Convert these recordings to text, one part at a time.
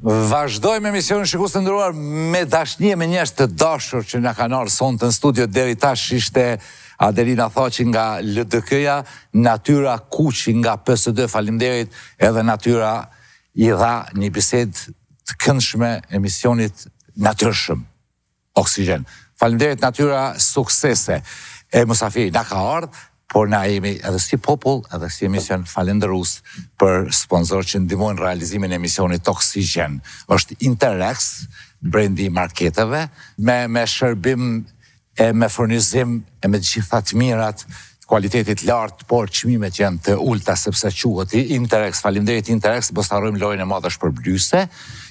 Vazhdojmë emisionin shikues të nderuar me dashnie me njerëz të dashur që na kanë ardhur sonte në studio. Deri tash ishte Adelina Thoqi nga LDK-ja, Natyra Kuqi nga PSD, faleminderit, edhe Natyra i dha një bisedë të këndshme emisionit Natyrshëm Oksigjen. Faleminderit Natyra, suksese. Musafiri na ka ardhur, por na jemi edhe si popull, edhe si emision falenderus për sponsor që ndihmojnë realizimin e emisionit Oksigjen. Është Interex, brendi marketeve, me shërbim e me furnizim e me gjitha të mirat, kualitetit lartë, por çmimet janë të ulta sepse quhet Interex. Faleminderit Interex, mos harrojmë lojën e madhe shpërblyese,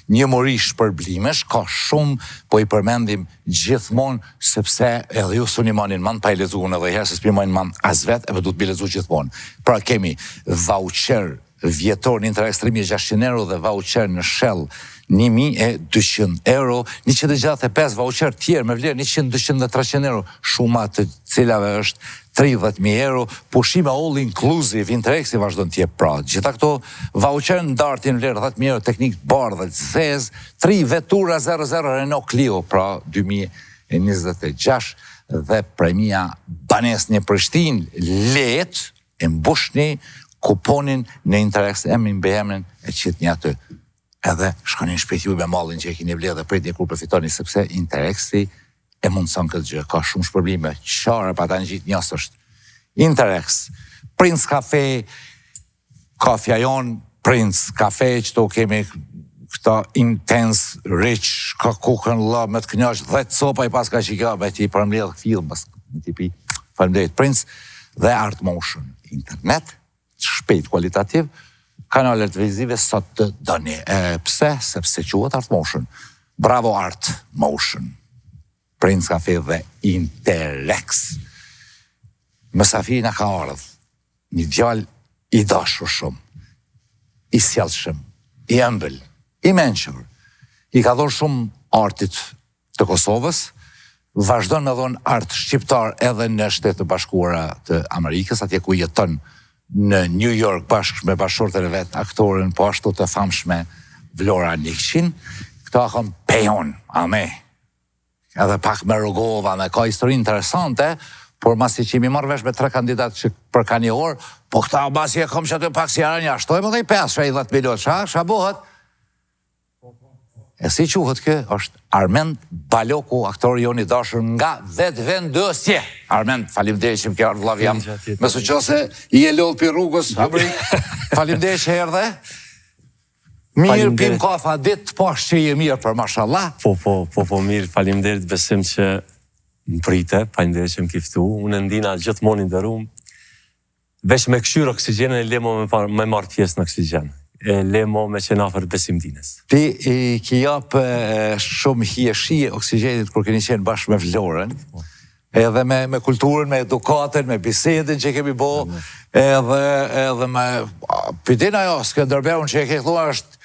një mori shpërblimesh, ka shumë, po i përmendim gjithmonë, sepse edhe ju s'u nimanin man pa i lexuar edhe herë, se s'primojnë man as vetë, edhe duhet bi lexuar gjithmonë. Pra kemi voucher vjetor në Interex 3600 euro dhe voucher në Shell 1200 euro, 165 voucher tjerë me vlerë 100, 200 dhe 300 euro, shuma të cilave është 30.000 euro, pushime all inclusive, Interex i vazhdon t'jep pra. Gjitha këto voucher ndartin vlerë 10.000 euro, teknik bardhë dhe zez, 3 vetura 00 Renault Clio, pra 2026, dhe premia banes një Prishtinë let, e mbushni kuponin në Interex, emrin BM-ën e qitë një aty. Edhe shkonin shpejt ju me mallin që e keni vlerë dhe pritni kur përfitoni, sepse Interexi e mundson këtë gjë. Ka shumë shpërblime, qarë pa ta në gjithë njës është. Interex, Prince Cafe, kafja jon, Prince Cafe, që to kemi këta intense, rich, ka kukën la, me të kënjash, 10 sopa i pas ka që ka, me ti përmledh film, me ti pi, faleminderit Prince, dhe Art Motion, internet, shpejt kualitativ, kanalet televizive sot të dëni. Pse? Sepse quhet Art Motion. Bravo Art Motion. Prince Cafe dhe Interex. Musafiri na ka ardhur. Një djalë i dashur shumë, i sjellshëm, i ëmbël, i mençur. I ka dhënë shumë artit të Kosovës, vazhdon me dhënë art shqiptar edhe në Shtetet e Bashkuara të Amerikës, atje ku jeton në New York bashkë me bashkëshorten e vet, aktoren po ashtu të famshme Vlora Nikçin. Këto akon pejon, ame. Edhe pak me Rogova, me ka histori interesante, por masi që mi marrë vesh me 3 kandidat që për ka një orë, po këta masi e kom që aty pak si jaran jashtojmë dhe i 5-10 milion, qa buhet? E si quhet kë, është Armend Baloku, aktori joni dashur nga Vetvendosje. Armend, faleminderit që më ke ardhur vllav jam. Me suqose i e lodh pi rrugës, faleminderit që erdhe. Mirë, pim kafa ditë, po është që je mirë për mashallah. Po, mirë, faleminderit, besim që më prite, faleminderit që më kiftu. Unë ndina gjithmonë i nderuar. Veç me këshyrë oksigjenën e lemo me marrë pjesë në oksigjen. E lemo me që nafer besim dines. Ti i ki japë shumë hieshie oksigjenit kur keni qenë bashkë me Vlorën, edhe me kulturën, me edukatën, me bisedin që kemi bo, edhe me pytina jo, Skënderbeun që e ke thua është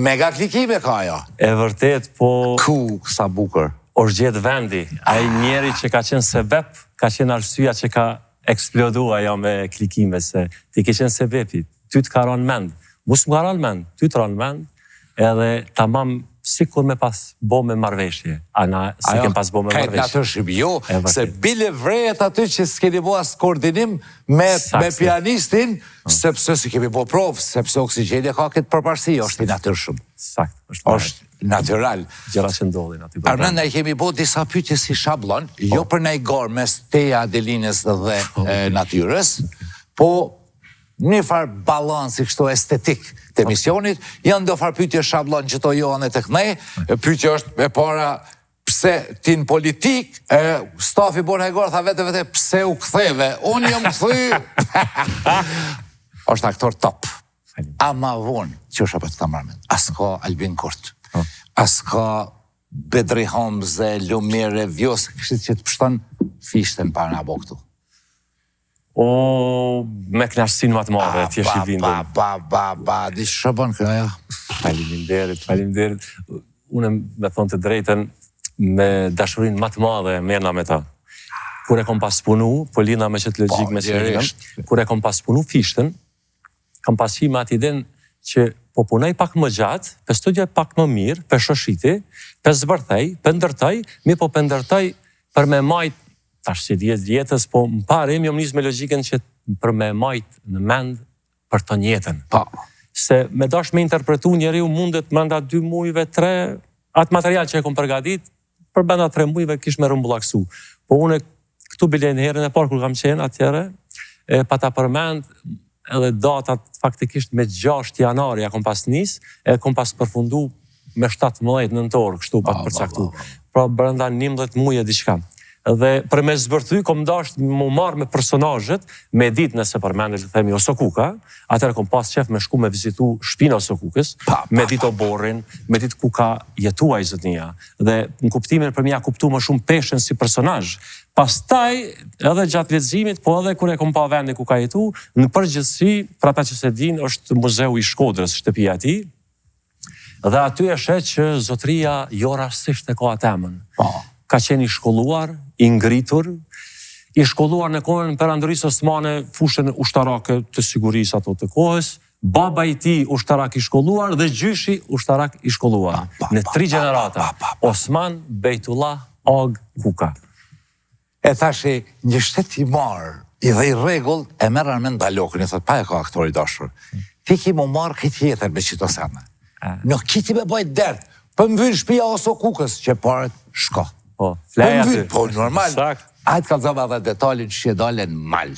mega klikime ka jo. E vërtet, po... Ku, sa bukur. është gjetë vendi, ai njeri që ka qenë sebep, ka qenë arsyeja që ka eksplodua ajo me klikime, se ti ke qenë sebepi, ty të ka ranë mend, mus më ka ranë mend, ty të ranë mend, edhe tamam sikur me pas bo me marveshje, se kem pas bo me marveshje. Kajtë Natyrshëm, jo, se bile vrejet aty që s'keni bo as koordinim me pianistin, sepse si kemi bo provë, sepse Oksigjenja ka këtë përparsi, është i Natyrshëm. Sakt, është natyral. Gjëra që ndodhin aty. Armend, ne kemi bo disa pyetje si shablon, jo për ne i gorë mes teja, Adelinës dhe Natyrës, po një farë balansi kështu estetik të emisionit, janë do farë pyetje shablon që to johan e të kënej, pyetje është e para pse ti në politik, stafi borë hegorë, tha vete, pse u ktheve, unë jam kthy. është aktor top. Ama vonë, që është apet të marmen, as ka Albin Kurt, as ka Bedri Hamze, Lumire, Vjos, kështit që të pështon fishten pa nga bo këtu. O, me knashësin më të madhe, t'jesh i vindin. Di që shëbën këja? Faleminderit. Unë me thonë të drejten, me dashurin më të madhe, merna me ta. Kur e kom pas punu, Polina me qëtë logjik me që kur e kom pas punu fishten, kam pas qima ati den që po punoj pak më gjatë, për studioj pak më mirë, për shoshiti, për zbërthej, për ndërtoj, mi po për ndërtoj për me majt, tash që jetës, po më parim, jom njës me logjikën që për me majt në mend për të njetën. Se me dash me interpretu njeri u mundet menda 2 mujve, 3, atë material që e kom përgatit, për benda 3 mujve kish me rëmbullaksu. Po une këtu bilen herën e parë kur kam qenë atjere, pa ta përmend, edhe datat faktikisht me 6 janari ja kom pas nis, e kom pas përfundu me 17 nëntor, kështu pak përcaktu. Pra brenda 11 muje diçka. Dhe për me zbërthy, kom dasht më marrë me personazhet, me dit nëse përmendet të themi Osokuka, atëherë kom pas qef me shku me vizitu shpina Osokukës, me dit Oborrin, me dit ku ka jetuaj zotnia, dhe në kuptimin për mja kuptu më shumë peshen si personazh. Pastaj, edhe gjatë leximit, po edhe kur e kom pa vendi ku ka jetu, në përgjithësi, për ata që se din, është Muzeu i Shkodrës, shtëpia e tij, dhe aty e shet që zotria jo rastisht e ka atemën. Ka qenë i shkolluar, i ngritur, i shkolluar në kohën Perandorisë Osmane, fushën ushtarake të sigurisë ato të kohës, baba i tij ushtarak i shkolluar dhe gjyshi ushtarak i shkolluar. Në 3 gjenerata, Osman Bejtullah Ag Kuka. E tashi, një shtet i marë, i dhe i regull, e merën me ndalokën, i thot, pa e ka aktori dashur. Ti ki mu marë këtë jetër me qito sene. Në kiti me bajt dert, për më vynë shpia Osokukës, që parët shko. Po, fleja ty. Po, normal. Ajtë ka zama dhe detalin që e dalen mal.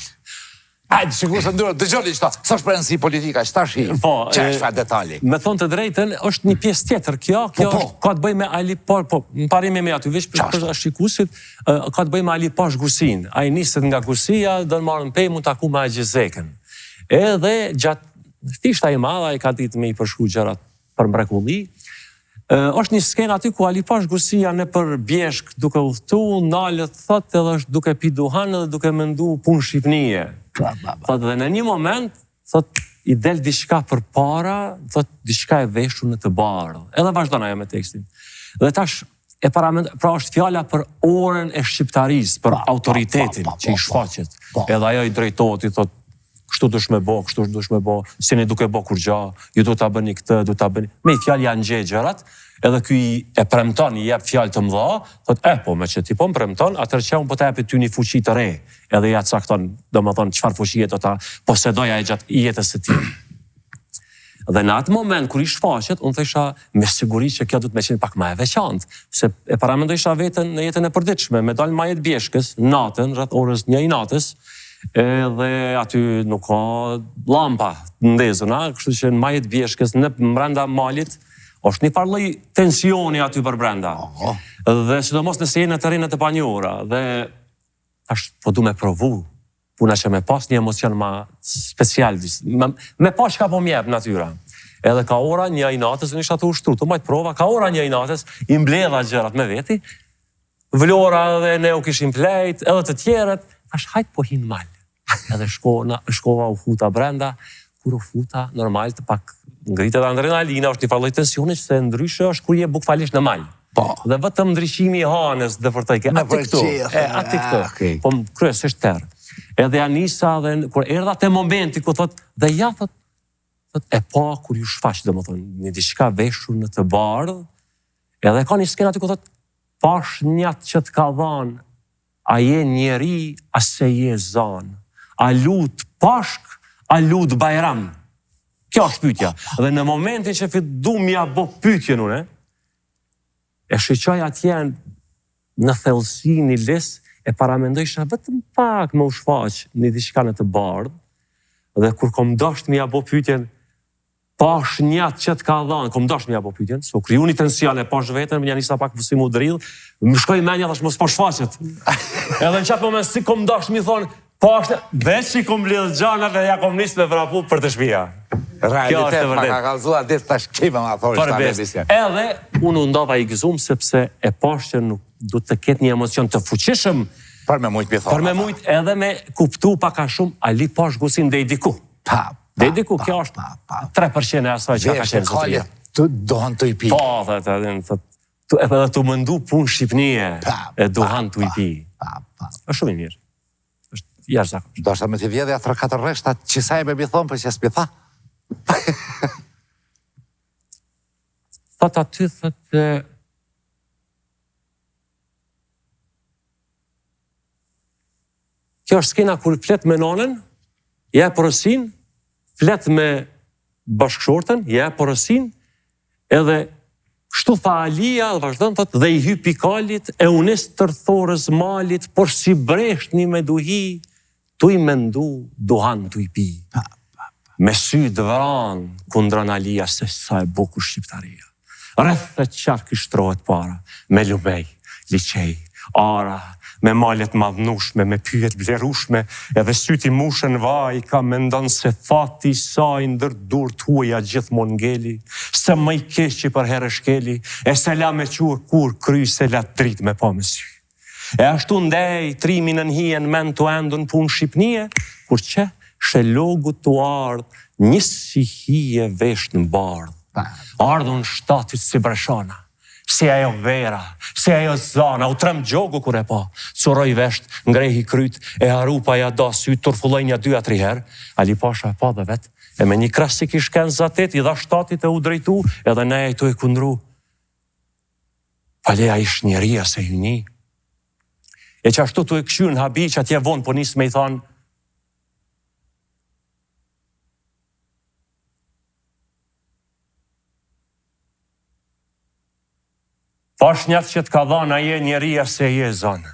Ajtë, që ku së ndurë, dëgjoni qëta, së shprejnë si politika, qëta shi, që është fa detali. Me thonë të drejten, është një pjesë tjetër, kjo ka të bëj me Alipash, po, më parime me aty, vish për shikusit, ka të bëj me Alipash Gusin. A i niset nga Gusia, dhe në marën pej, mund të aku me Gjizekën. Edhe, gjatë thishta i madha, i ka ditë me i përshku gjërat për mrekulli, është një skenë aty ku Alipash Gusia në për bjeshk duke udhtu, nalët thot edhe është duke pi duhan edhe duke mendu punë shqipnije. Thot dhe në një moment, thot i del diçka për para, thot diçka e veshu në të bardhë. Edhe vazhdon ajo me tekstin. Dhe tash, pra është fjala për orën e shqiptarisë, për autoritetin që i shfaqet. Edhe ajo i drejtohet, i thot, kështu dush me bo, kështu dush me bo, si ne duke bo kur gja, ju du ta bëni këtë, du ta bëni... Me i fjallë janë gjegjerat, edhe kuj e premton, i jep fjallë të mdha, thot, po me që ti po më premton, atër që unë po të epi ty një fuqi të re, edhe ja cakton, do më thonë, qëfar fuqi do ta posedoja e gjatë jetës të ti. Dhe në atë moment, kur i shfaqet, unë thësha me siguri që kjo du të me qenë pak ma e veçantë, se e paramendojsha vetën në jetën e përditshme, me dalë majet bjeshkës, natën, rreth orës 1 natës, edhe aty nuk ka lampa ndezëna, kështu që në majet bjeshkës në brenda malit është një farloj tensioni aty për brenda. Dhe sidomos nëse jenë në terrenet e panjohura, dhe ashtë po du me provu puna që me pas një emocion ma special, me pas që ka po mjep natyra. Edhe ka ora 1 natës, në ishtë atë ushtru, të majtë prova, ka ora 1 natës, i mbledha gjërat me veti, vlora dhe ne u kishim plejt, edhe të tjeret, ashtë hajtë po hinë mal. Edhe shkova u futa brenda, kur u futa, normal të pak ngritet adrenalina, është një farloj tensioni, që se ndryshe është kur je bukfalisht në mal. Dhe vetëm ndryshimi i hanës dhe vërtejke, ati këtë, po më kryesisht tërë. Edhe Anisa, dhe kur erdha te momenti, ku thot, dhe ja, thot, e pa kur ju shfaq, dhe më thonë, një diçka veshur në të bardhë, edhe ka një skenë aty, ku thot, pash njat që të ka dhanë, a je njeri, a se je zanë. A lut pashk, a lut bajram. Kjo është pyetja. Dhe në momentin që fillu mja bo pyetjen unë, e shiqoj atje në thellësi një lis, e paramendojsha vetëm pak me u shfaq një diçka në të bardhë, dhe kur kom dasht mja bo pyetjen, pash njat që të ka dhanë, kom dasht mja bo pyetjen, so kriju një tension e pash vetën, më nisa pak vësi mu drill, më shkoj menja thash mos po shfaqet. Edhe në qatë moment si kom dasht mi thonë, pash, veç që kom lidhë gjana dhe ja kom nisë me vrapu për të shpia. Realitet, ma ka kalzua ditë tash kime ma thori shta nebisja. Edhe, unë ndava i gëzum, sepse e pash që nuk du të ketë një emocion të fuqishëm, për me mujtë mi thonë. Për me mujtë edhe me kuptu paka shumë, Alipash Gusin dhe i diku. Dhe i diku, kjo është 3% e asaj që ka qenë zotëria. Dohan të i pi. Po, edhe të mëndu punë Shqipnije, e dohan të i pi. është shumë i mirë. është jashtëzakonshëm. Do shta me t'i vjedhja 3-4 reshtat që sa e me mi thonë, për që s'pi tha. thot aty, thot, kjo është skena kur flet me nonën, ja porosin, flet me bashkëshortën, ja porosin, edhe kështu tha Alia, dhe vazhdon, thot, dhe i hypi kalit, e unis tërthorës malit, por si breshtni me duhi, tu i mendu, duhan tu i pi. Me sy dëvran, kundran Alia, se sa e bukur shqiptaria. Rreth e qark i shtrohet para, me lumej, liqej, ara, me malet madhnushme, me pyet vlerushme, edhe syti mushën vaj, ka mendon se fati saj ndër dur t'huja gjithmon ngeli, se më i keqi për herë shkeli, e se la me quë kur kry se la drit me pa me sy. E ashtu ndej, trimin në hien men të endun pun Shqipnie, kur që shelogu të ardh, një si hije vesh në bardh, ardhun shtatit si breshana, si ajo vera, si ajo zana, u trem gjogu kur e pa, curoj vesht, ngrehi kryt, e harupa ja da sy, turfulloj një 2-3 herë, Ali Pasha e pa dhe vet, e me një krasik i shken zatet, i dha shtatit e u drejtu, edhe ne e tu e kundru. Paleja ish njeria se hyni. E që ashtu tu e këshyn habi që atje vonë, po nisë me i thanë, pashnjat që t'ka dhana je njeria se je zanë.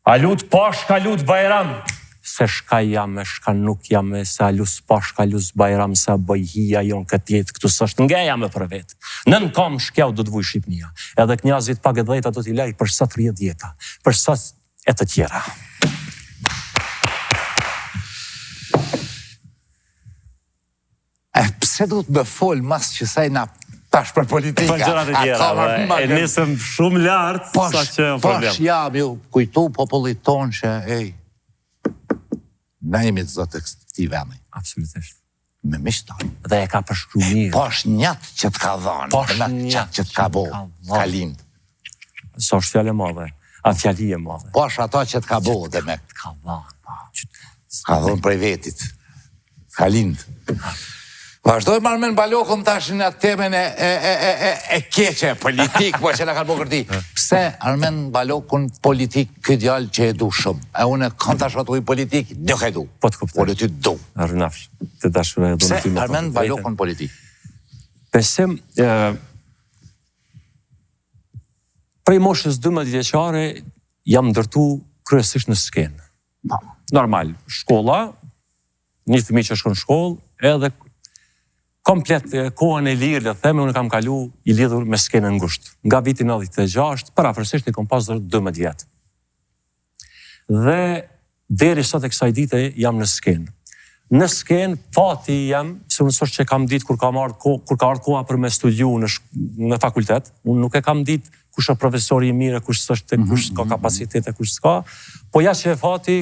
A lut pash ka lut bajram, se shka jam e shka nuk jam e se a lus pash ka lus bajram, se a bëjhia jon këtë jetë, këtu sështë nga jam e për vetë. Nën kam shkjav do t'vuj Shqipnia, edhe knjazit pak e dhejta do t'i lej për sa 30 jeta, për sa e të tjera. Pse du të më folë mas që saj na tash për politika? Për gjërat e tjera, e nisëm shumë lartë, sa që problem. Pash jam ju kujtu popullit tonë që, na jemi të zotë këti veni. Absolutisht. Me mishtan. Dhe e ka përshkru mirë. Pash njët që t'ka dhanë, Pash njët që t'ka bo, ka lindë. Sa është fjallë e madhe, a fjalli e madhe. Pash ata që t'ka bo dhe me. Ka dhanë. Ka dhënë prej vetit. Ka lindë. Vazhdoj Armen Balokun tash në temen e keqe, politik, po që në kanë bo kërti. Pse Armen Balokun politik këtë djallë që e du shumë? E unë kanë tash atu i politik, nuk e du. Po të kuptoj. Por e ty du. Arnafsh, të dashur e do në ty Pse Armen Balokun politik? Besim, prej moshës 12 vjeqare, jam ndërtu kryesisht në skenë. Normal, shkolla, një fëmijë që shkon shkollë, edhe komplet kohën e lirë, dhe theme, unë kam kalu i lidhur me skenën ngusht. Nga vitin 96, parafërsisht i kom pas 12 vjetë. Dhe deri sot e kësaj dite jam në skenë. Në skenë, fati jam, se unë sot që kam ditë kur ka ardhë koha për me studiu në fakultet, unë nuk e kam ditë kush është profesori i mire, kush s'është, kush s'ka kapacitete, kush s'ka, po ja që e fati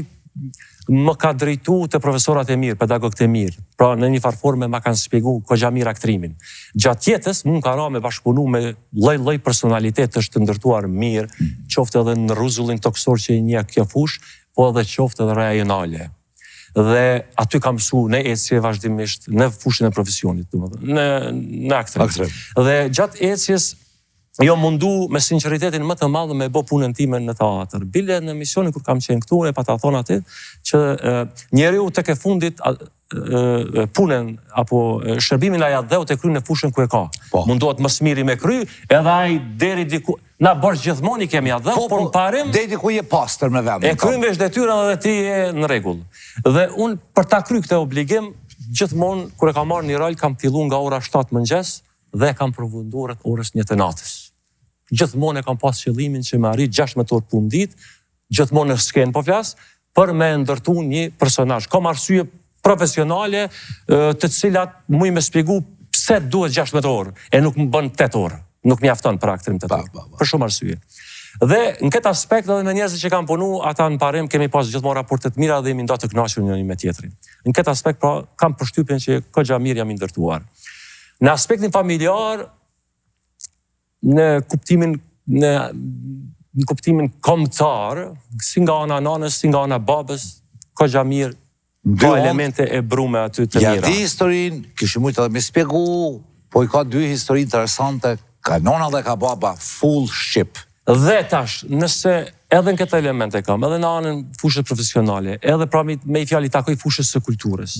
më ka drejtu të profesorat e mirë, pedagogët e mirë. Pra në një farforme ma kanë spjegu kogja mirë aktrimin. Gjatë jetës, mund ka ra me bashkëpunu me lloj personalitet është të ndërtuar mirë, qoftë edhe në rruzullin toksor që i një kjo fush, po edhe qoftë edhe rajonale. Dhe aty kam mësu në ecje vazhdimisht, në fushën e profesionit, në aktrim. Dhe gjatë ecjes, jo mundu me sinceritetin më të madhe me bo punën time në teatr. Bile në emisionin kur kam qenë këtu, e pa ta thonë aty, që njeriu tek e fundit punën apo shërbimin ai dheu të kry në fushën ku e ka. Mundohet më smiri me kry, edhe ai deri diku na bosh gjithmonë i kemi dheu, por në parim deri diku je pastër me vendin. E krym vesh detyrën dhe ti je në rregull. Dhe un për ta kry këtë obligim, gjithmonë kur e kam marrë një rol kam filluar nga ora 7 mëngjes dhe kam përfunduar orës 1 të natës. Gjithmonë e kam pas qëllimin që me arrit 16 orë punë ditë, gjithmonë në skenë po flas, për me ndërtu një personazh. Kam arsye profesionale të cilat muj me shpjegu pse duhet 16 orë, e nuk më bën 8 orë, nuk mjafton për aktrim 8 orë, për shumë arsye. Dhe në këtë aspekt edhe me njerëzit që kam punu, ata në parim kemi pas gjithmonë raportet mira dhe jemi nda të kënaqur njëri me tjetrin. Në këtë aspekt pra kam përshtypjen që kogja mirë jam i ndërtuar. Në aspektin familjar, në kuptimin kombëtar, si nga ana nanës, si nga ana babës, kogja mirë ka elemente e brume aty të mira. Ja di historinë, kishë mujtë edhe me spjegu, po i ka dy histori interesante, kanona dhe ka baba full shqip. Dhe tash, nëse edhe në këtë elemente kam, edhe në anën fushës profesionale, edhe pra me i fjali takoj fushës së kulturës.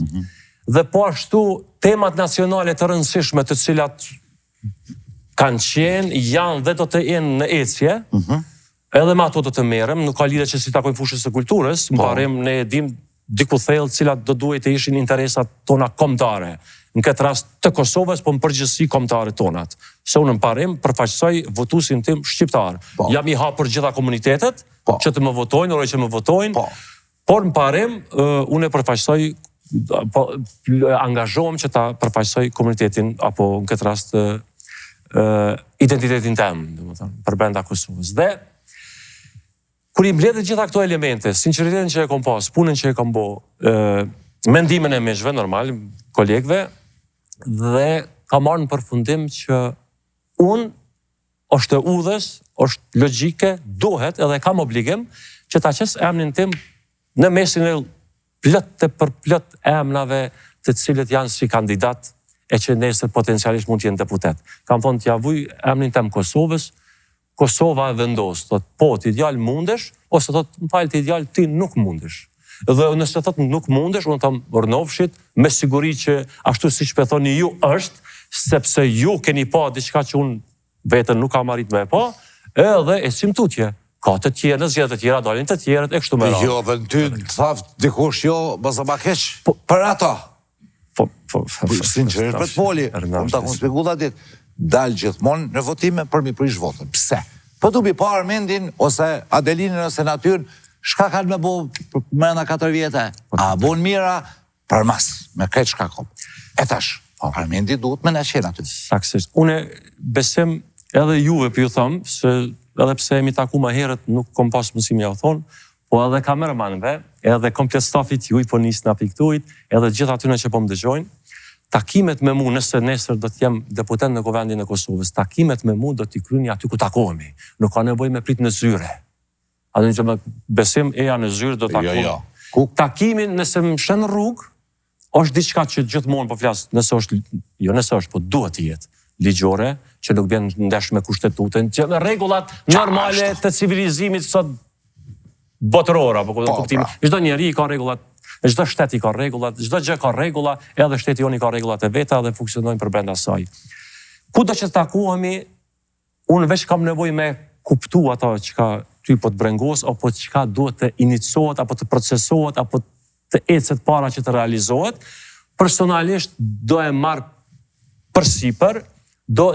Dhe po ashtu temat nacionale të rëndësishme të cilat kanë qenë, janë dhe do të jenë në ecje, edhe me ato do të merrem, nuk ka lidhje që si takoj fushës së kulturës, më parim ne dim diku thellë cilat do duhet të ishin interesat tona kombëtare. Në këtë rast të Kosovës, po në përgjithësi kombëtare tonat. Se unë në parim përfaqësoj votuesin tim shqiptar. Jam i hapur gjitha komunitetet që të më votojnë, orë që më votojnë, por në parim unë e përfaqësoj, angazhohem që ta përfaqësoj komunitetin, apo në këtë rast identitetin tem, për brenda Kosovës. Dhe kur i mbledh gjitha këto elemente, sinqeritetin që e kam pas, punën që e kam bo, mendimin e mishve, normal, kolegëve, dhe ka marrë në përfundim që unë është udhës, është logjike, duhet edhe kam obligim që ta qes emnin tim në mesin e plot e për plot emnave të cilët janë si kandidat e që nesër potencialisht mund të jenë deputet. Kam thonë t'ja vuj emnin tim Kosovës, Kosova e vendos, thot po ti djalë mundesh, ose thot më falë ti djalë ti nuk mundesh. Dhe nëse thot nuk mundesh, unë tham Ornovshit, me siguri që ashtu siç po thoni ju është, sepse ju keni pa diçka që unë vetën nuk kam arrit me pa, edhe e sim tutje. Ka të tjerë, në zgjedhjet e tjera dalin të tjerët e kështu me radhë. Jo, dhe në ty thaft dikush jo, bëza ma keq, për ata. Sinqerisht për të poli, unë ta kom spjegu dha ditë, dalë gjithmonë në votime për mi prish votën. Pse? Po du bi pa Armendin, ose Adelinin, ose Natyrën, shka kanë me bo mërëna 4 vjetë, a bon mira për mas, me kretë shka kom. E tash, Armendi duhet me në qenë aty. Saksisht. Une besim edhe juve për ju thëmë, se edhe pse mi taku ma herët nuk kom pas mësimi ja u thonë, po edhe kamermanëve, edhe komplet stafit juj, po nisë nga piktujt, edhe gjitha atyne që po më dëgjojnë, takimet me mu, nëse nesër do t'jem deputet në Kuvendin e Kosovës, takimet me mu do t'i kryni aty ku takohemi. Nuk ka nevoj me prit në zyre. Atë që me besim eja në zyrë do takohemi. Takimin nëse më shenë rrugë, është diçka që gjithmonë po flasë, nëse është, jo nëse është, po duhet të jetë ligjore, që nuk bjen ndesh me kushtetutën, që me regullat normale të civilizimit sot botërora, po kuptimi. Çdo njeri ka regullat, çdo shtet i ka regullat, çdo gjë ka regulla, edhe shteti joni ka regullat e veta dhe funksionojnë për brenda saj. Ku do që të takohemi, unë veç kam nevoj me kuptu ato që ka ty po të brengos, apo që ka duhet të iniciohet, apo të procesohet, apo të ecet para që të realizohet. Personalisht do e marë përsipër,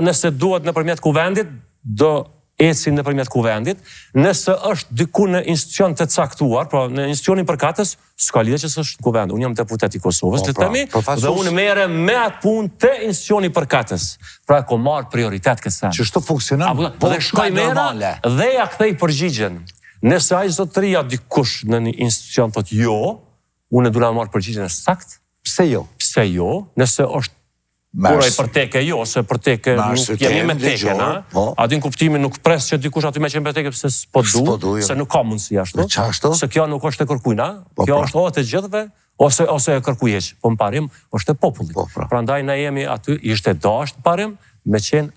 nëse duhet nëpërmjet Kuvendit, do eci nëpërmjet Kuvendit, nëse është diku në institucion të caktuar, pra në institucionin përkatës, s'ka lidhje që s'është në Kuvend. Unë jam deputet i Kosovës, të temi, dhe unë mere me atë punë të institucioni përkatës. Pra e ko marë prioritet kësë. Që shto funksionon, po dhe shkoj mera, dhe ja kthej përgjigjen. Nëse ai zotëria dikush në një institucion thot jo, unë e du na marë përgjigjen e sakt. Pse jo? Pse jo? Nëse është Kura i për teke jo, se për teke nuk jemi me teke, na? A din kuptimin nuk pres që dikush aty me qenë për teke pëse s'po du, se nuk ka mundësi ashtu. Se kjo nuk është e kërkujna, kjo është o të gjithve, ose e kërkuj heq. Po më parim, është e popullit. Pra ndaj na jemi aty, ishte dasht parim, me qenë.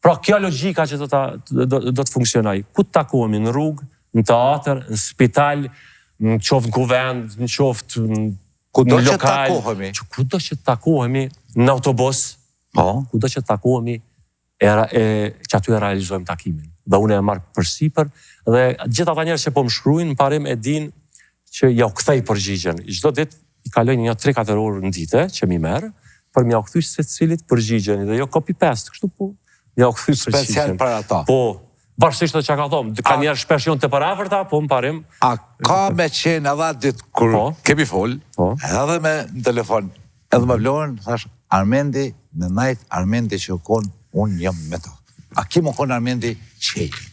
Pra kjo logika që do të funksionaj. Ku të takohemi në rrugë, në teatr, në spital, në qoftë në Kuvend, në qoftë në lokal. Kudo që të takohemi në autobus, kudo që të takohemi që aty e realizojmë takimin. Dhe unë e marrë përsipër, dhe gjitha ta njerë që po më shkrujnë, në parim e din që ja u kthej përgjigjen. Çdo ditë i kaloj një 3-4 orë në dite që mi merë, për mja u kthy se cilit përgjigjen, dhe jo copy-paste, kështu po, mja u kthy përgjigjen. Special për ata. Po, varsisht të që ka thomë, ka njerë shpesh jonë të përafërta, po më parim. A ka me qenë edhe ditë kur kemi fol, edhe me në telefon, edhe me vlorën, thash, Armendi, me najt Armendi që konë, unë jam me ta. A ki më konë Armendi qejli.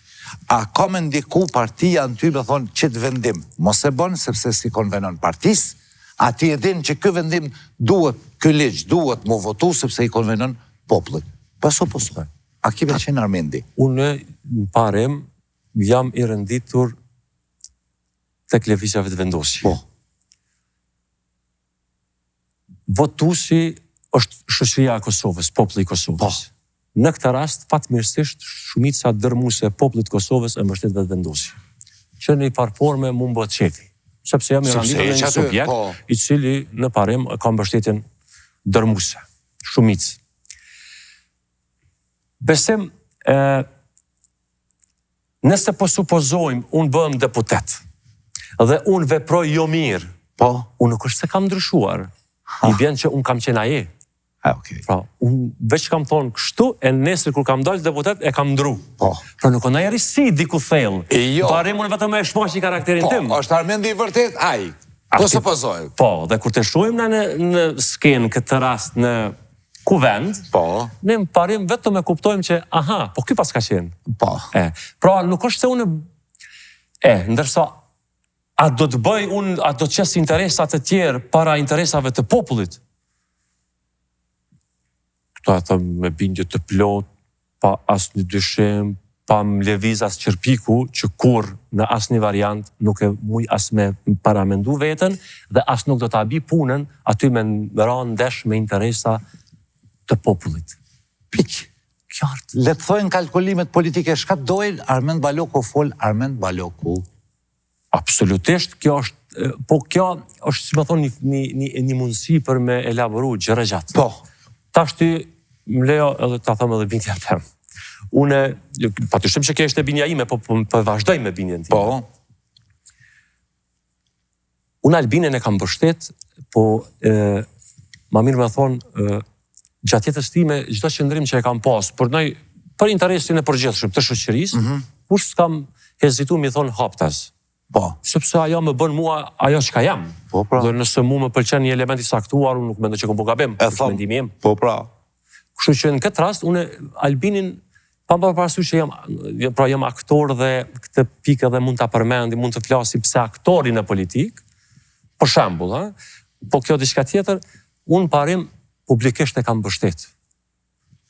A ka me ndiku partia në ty me thonë qëtë vendim, mos e bënë, sepse si konvenon partis, a ti e din që kë vendim duhet, kë ligj duhet më votu, sepse i konvenon popullit. Paso. A ki me qenë Armendi? Unë, në parim, jam i rënditur tek lëvizjave të vendosje. votuesi është shoqëria e Kosovës, populli i Kosovës. Në këtë rast, fatmirësisht, shumica dërmuese e popullit të Kosovës e mbështet vetëvendosi. Që në një farë forme mund bëhet qeti. Sepse jam i randitur në një subjekt i cili në parim ka mbështetjen dërmuese, shumicë. Besim, nëse po supozojmë unë bëhem deputet dhe unë veproj jo mirë, unë nuk është se kam ndryshuar, i bjen që unë kam qenë aje. Pra, unë veç kam thonë kështu, e nesër kur kam dalë deputet, e kam ndru. Pra, nuk në risi diku thellë. Parim unë vetëm e shmaqi karakterin tim. Është Armendi i vërtet, aj. Po supozojmë. Po, dhe kur të shojmë në skenë këtë rast në kuvend, ne më parim vetëm e kuptojmë që, aha, po ky pas ka qenë. Pra, nuk është se unë, ndërsa, a do të bëj unë, a do të qes interesat e tjerë para interesave të popullit? Këto e thëmë me bindje të plot, pa asë një dyshim, pa më lëviz asë qërpiku, që kur në asë një variant nuk e muj asë me paramendu vetën, dhe asë nuk do të abi punën, aty me ranë ndesh me interesa të popullit. Pik. Qartë. Le të thojnë kalkulimet politike, shka dojnë Armend Baloku fol Armend Baloku? Absolutisht, kjo është, po kjo është, si më thonë, një mundësi për me elaboru gjëra gjatë. Tashti, më lejo edhe ta thëmë edhe bindja tem. Une, pa të shumë që kjo është e bindja ime, po vazhdoj me bindjen tim. Unë Albinin e kam bështet, po ma mirë me thonë, gjatë jetës time, gjithë qëndrim që e kam pas, për interesin e përgjithshëm të shoqërisë, kur s'kam hezitu mi thonë haptas. Sepse ajo më bën mua ajo që ka jam. Dhe nëse mu më pëlqen një element i saktuar, unë nuk mendoj që kom gabim. Kështu që në këtë rast, unë Albinin, pa më parasysh që jam aktor dhe këtë pikë edhe mund të përmendi, mund të flasim pse aktori në politik, për shembull, po kjo diçka tjetër, unë parim publikisht e kam mbështet.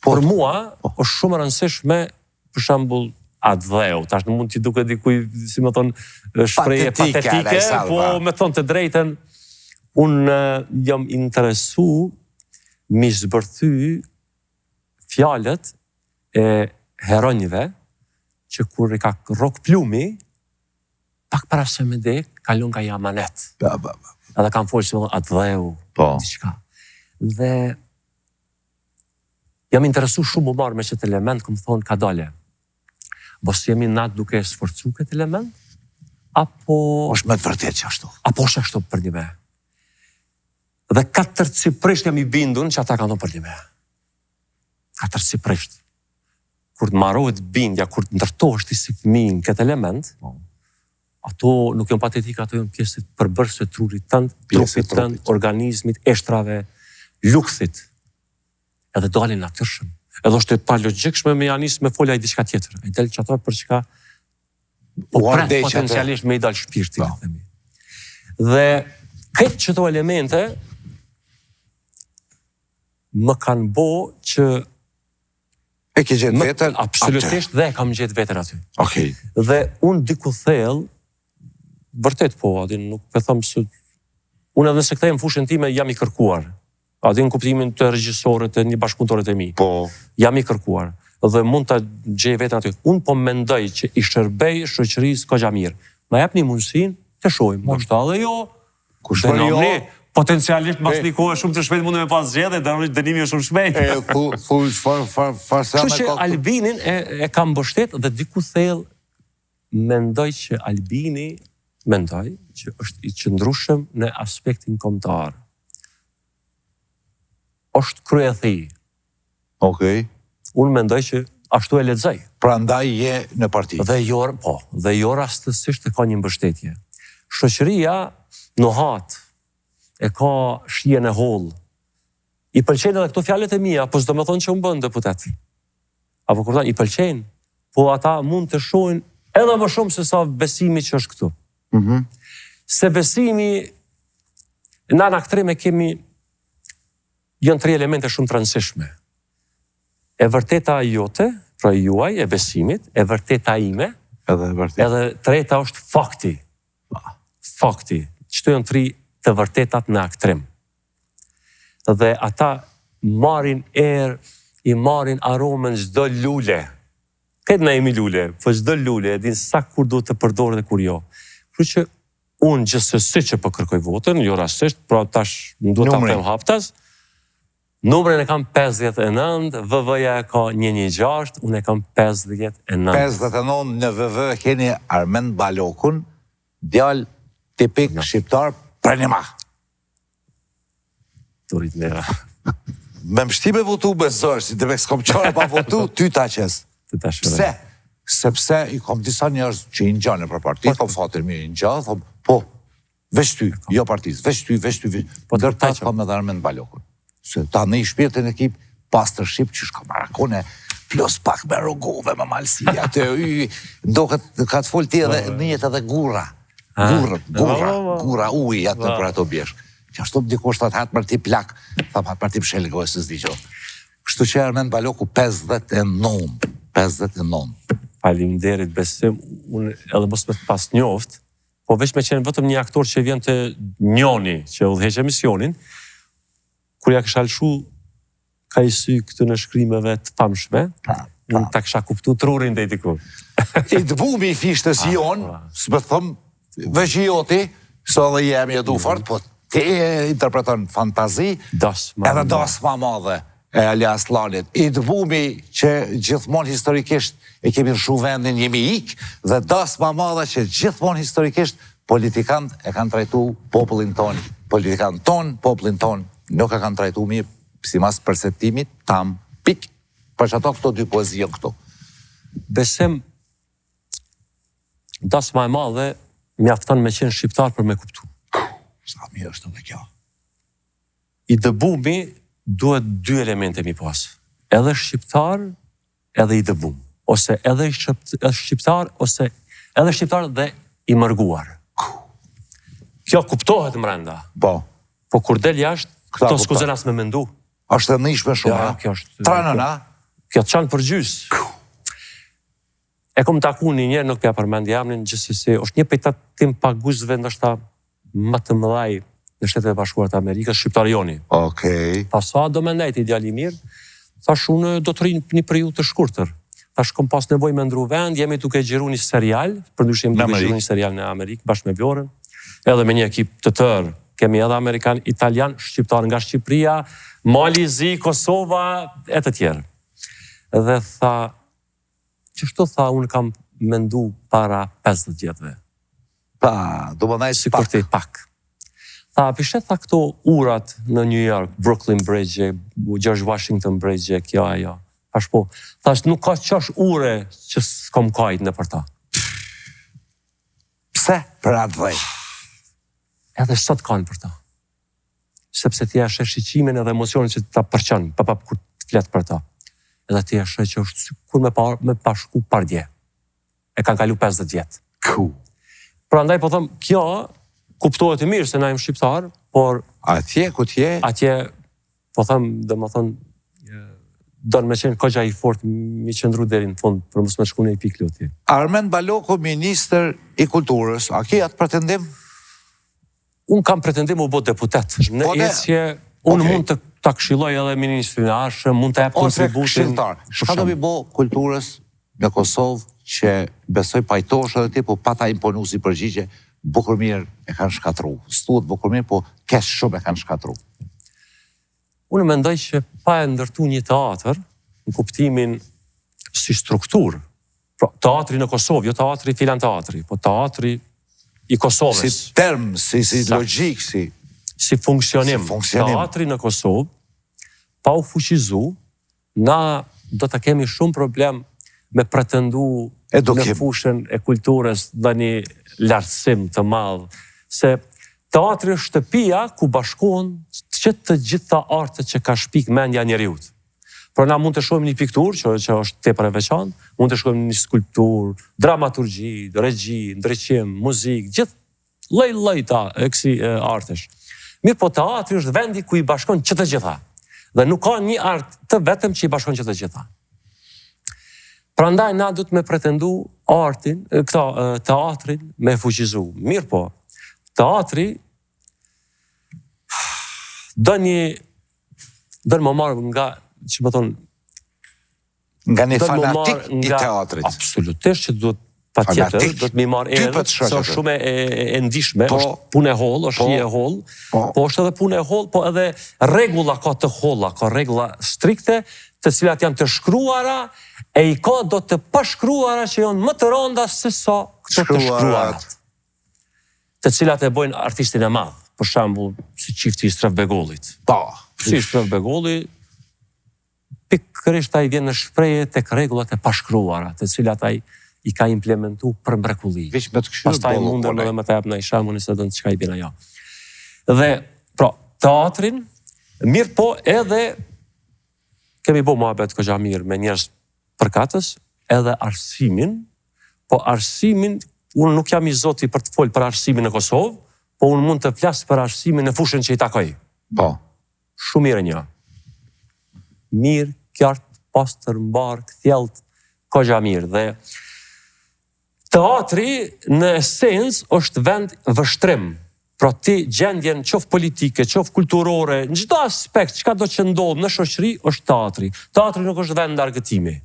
Por mua, është shumë e rëndësishme, për shembull, atë dheu, tash në mund që duke dikuj, si më thonë, shpreje patetike, po me thonë të drejten, unë jam interesu mi zbërthy fjalët e heronjve që kur i ka rok plumi, pak para se me dek, kalon ka jamanet. Edhe kam folë që më thonë atë dheu, diçka. Dhe jam interesu shumë u marrë me qëtë element, këmë thonë ka dole. Bos jemi natë duke e sforcu këtë element, apo... është me të vërtet që ashtu. Apo është ashtu për një me. Dhe katërciprisht jam i bindun që ata ka ndonë për një me. Katërciprisht. Kur të marohet bindja, kur të ndërtohësht i si fëmin këtë element, ato nuk jam patetika, ato jam pjesët përbërës e trurit tënd, trupit tënd, organizmit, eshtrave, lukthit. Edhe dalin natyrshëm. Edhe është e pa logjikshme me janis me folja i diçka tjetër. E del që ato për çka po pret potencialisht me i dal shpirti. Dhe këtë qëto elemente më kanë bo që e ke gjetë vetën? Absolutisht dhe e kam gjetë vetën aty. Okej. Dhe unë diku thellë, vërtet po, adin nuk pe thëmë se unë edhe nëse këta e më fushën time jam i kërkuar. Adin në kuptimin të regjisorët e një bashkëpunëtorët e mi. Jam i kërkuar. Dhe mund të gjej vetën aty. Unë po mendoj që i shërbej shoqërisë ka mirë. Ma jep një mundësin të shojmë. Do shta dhe jo. Kushtë për jo. Potencialisht mas një kohë shumë të shpejt mund me pas gjedhe, dhe dënimi është shumë shpejt. Kështu që Albinin e kam mbështet dhe diku thellë mendoj që Albini mendoj që është i qëndrueshëm në aspektin kombëtar. Është kryethi. Okej. Unë mendoj që ashtu e lexoj. Prandaj je në parti. Dhe jo rastësisht e ka një mbështetje. Shoqëria nohat e ka shijen e hollë. I pëlqejnë edhe këto fjalët e mia, po s'do më thonë që unë bën deputet. Apo kur i pëlqejnë, po ata mund të shohin edhe më shumë se sa besimi që është këtu. Se besimi në anaktrime kemi janë 3 elemente shumë të rëndësishme. E vërteta jote, pra juaj, e besimit, e vërteta ime, edhe treta është fakti. Fakti. Qëto janë 3 të vërtetat në aktrim. dhe ata marrin erë, i marrin aromën çdo lule. Këtë na jemi lule, po çdo lule e din sa kur duhet të përdorë dhe kur jo. Kështu që unë gjithsesi që po kërkoj votën, jo rastisht, pra tash më duhet ta them haptas. Numrin e kam 59, VV-ja e ka 116, unë e kam 59. 59 në VV keni Armend Balokun, djalë tipik shqiptar prenima. Turit mera. Me mështi me votu besor, si të s'kom qare pa votu, ty ta qes. Pse? Sepse i kom disa njerëz që i ngjanë për parti, kom fatin mirë i ngjanë, thom, po, veç ty, jo partisë, veç ty. Ndërta që kom edhe Armend Balokun. Se ta në i shpirtin e ekip, pastër Shqip, që shka marakone, plus pak me rogove, me malsia, ndohet ka të folti edhe njët edhe gura. Gura uj, atë për ato bjesh. Që ashtu më dikush të hatë për ti plak, tha hatë për ti pshelgoj, së zdi qo. Kështu që Armend Baloku 59. Faleminderit, besim, unë edhe mos me të pas njoft, po veç me qenë vetëm një aktor që vjen të njoni, që udhëheq emisionin, kur ja kësha lëshu ka i sy këtu në shkrimeve të pamshme, unë ta kësha kuptu trurin dhe i diku. I dëbumi i fishtës jonë, së më thëmë, veç i joti, së edhe jemi e du fort, po ti interpreton fantazi, edhe das ma madhe e Ali Aslanit. I dëbumi që gjithmonë historikisht e kemi në shu vendin jemi ik, dhe das ma madhe që gjithmonë historikisht politikant e kanë trajtu popullin ton, politikant ton, popullin ton, nuk e kanë trajtu mirë, si mas perceptimit, tam, pik, për që ato këto dy poezije këto. Besem, das ma e madhe, mjafton me qenë shqiptar për me kuptu. Sa mirë është edhe kjo. I dëbumi duhet dy elemente mi pas. Edhe shqiptar, edhe i dëbum. Ose edhe shqiptar, ose edhe shqiptar dhe i mërguar. Kjo kuptohet mrenda. Po kur del jashtë, këto skuzën as me mendu. Ashtë e nishme shumë, tranën, a? Kjo të qanë përgjys. E kom taku një njerë, nuk pja përmendi jamnin, gjithsesi, është një pejtat tim paguzve ndështë më të mëdhaj në Shtetet e Bashkuara të Amerikës, shqiptar joni. Ta sa do me ndajt ideali mirë, thash unë do të rinë një periudhë të shkurtër. Thash kom pas nevoj me ndru vend, jemi duke gjeru një serial, përndush jemi duke gjeru një serial në Amerikë, bashkë me Vjorën, edhe me një ekip të tërë, kemi edhe Amerikan, Italian, shqiptar nga Shqipëria, Mali, Zi, Kosova, e të tjerë. Dhe tha, qështu tha, unë kam mendu para 50 vjetëve. Do më najtë si kur të pak. Tha, pishet tha këto urat në New York, Brooklyn Bridge, George Washington Bridge, kjo ajo. Thash po, thash nuk ka qash ure që s'kom kajt në për ta. Pse për atë dhej? Edhe sot kanë për ta. Sepse ti ashe shqiqimin edhe emocionin që ta përqen, papap kur të fletë për ta. Edhe ti ashe që është kur me pashku pardje. E kanë kalu 50 vjetë. Pra ndaj po thëmë, kjo kuptohet i mirë se na jem shqiptar, por... Atje, ku tje? Atje, po thëmë, dhe më thënë, do në me qenë kogja i fort mi qëndru deri në fund, për mos me shku në i pikli o tje. Armend Baloku, Ministër i Kulturës, a ki atë pretendim? Unë kam pretendim u bo deputet. Në ecje, unë mund të këshilloj edhe Ministrin e Arshëm, mund të jep kontributin... Ose këshilltar. Shka do mi bo kulturës në Kosovë që besoj pajtosh edhe ti, po pata imponu si përgjigje, bukur mirë e kanë shkatru. Stuat bukur mirë, po kesh shumë e kanë shkatru. Unë mendoj që pa e ndërtu një teatr, në kuptimin si strukturë, teatri në Kosovë, jo teatri filan teatri, po teatri i Kosovës. Si term, si logik, si funksionim. Teatri në Kosovë, pa u fuqizu, na do të kemi shumë problem me pretendu në fushën e kulturës dhe një lartësim të madhë. Se teatri është shtëpia ku bashkohen që të gjitha artët që ka shpik mendja njeriut. Por na mund të shohim një piktur, që është tepër e veçantë, mund të shohim një skulptur, dramaturgji, regji, ndriqim, muzik, gjithë lloj ta kësi artesh. Mirë, po teatri është vendi ku i bashkon që të gjitha. Dhe nuk ka një art të vetëm që i bashkon që të gjitha. Prandaj na duhet me pretendu artin, teatrin me fuqizu. Mirë po, teatri do një dërë më marë nga, që më thonë, nga një fanatik i teatrit. Absolutisht që duhet pa tjetër, duhet mi marë erë, se është shumë e ndishme, është punë e hollë, është një e hollë, po është edhe punë e hollë, po edhe regula ka të holla, ka regula strikte, të cilat janë të shkruara, e i ka do të pashkruara që janë më të rënda se sa këto të shkruarat. Të cilat e bojnë artistin e madh, për shembull, si çifti i Stref Begollit. Po. Si Stref Begolli, pikërisht ai vjen në shprehje tek rregullat e pashkruara, të cilat ai i ka implementu për mrekulli. Veç me të këshirë pastaj mundem edhe me të jap në shembull se do të çka i bën ajo. Dhe, pra, teatrin, mirë po edhe kemi bo muhabet këgja mirë me njerëz përkatës, edhe arsimin, po arsimin, unë nuk jam i zoti për të folë për arsimin në Kosovë, po unë mund të flasë për arsimin në fushën që i takoj. Po. Shumë mirë një. Mirë, kjartë, pastër, mbarë, këthjelt, këgja mirë. Dhe teatri në esencë është vend vështrim. Pra ti gjendjen qof politike, qof kulturore, në çdo aspekt, çka do që ndodhë në shoqëri, është teatri. Teatri nuk është vend argëtimi.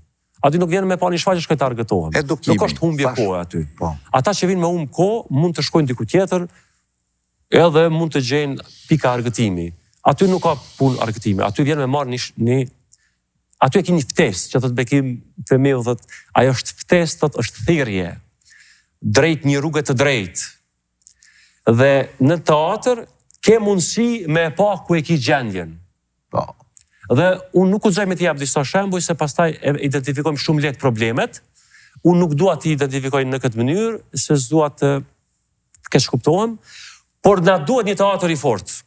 Aty nuk vjen me pa një shfaqje shkoj të argëtohen. Edukimi. Nuk është humbje kohë aty. Po. Ata që vinë me humbë kohë, mund të shkojnë diku tjetër, edhe mund të gjejnë pika argëtimi. Aty nuk ka punë argëtimi. Aty vjen me marrë një aty e ki një ftesë, që thot bekim femeu thot, ajo është ftesë, thot është thirrje. Drejt një rrugë të drejtë. Dhe në teatr ke mundësi me pa ku e ki gjendjen. Po. Dhe unë nuk guxoj me t'i jap disa shembuj se pastaj e identifikojmë shumë lehtë problemet. Unë nuk dua t'i identifikoj në këtë mënyrë, se s'dua të keq kuptohem, por na duhet një teatr i fortë.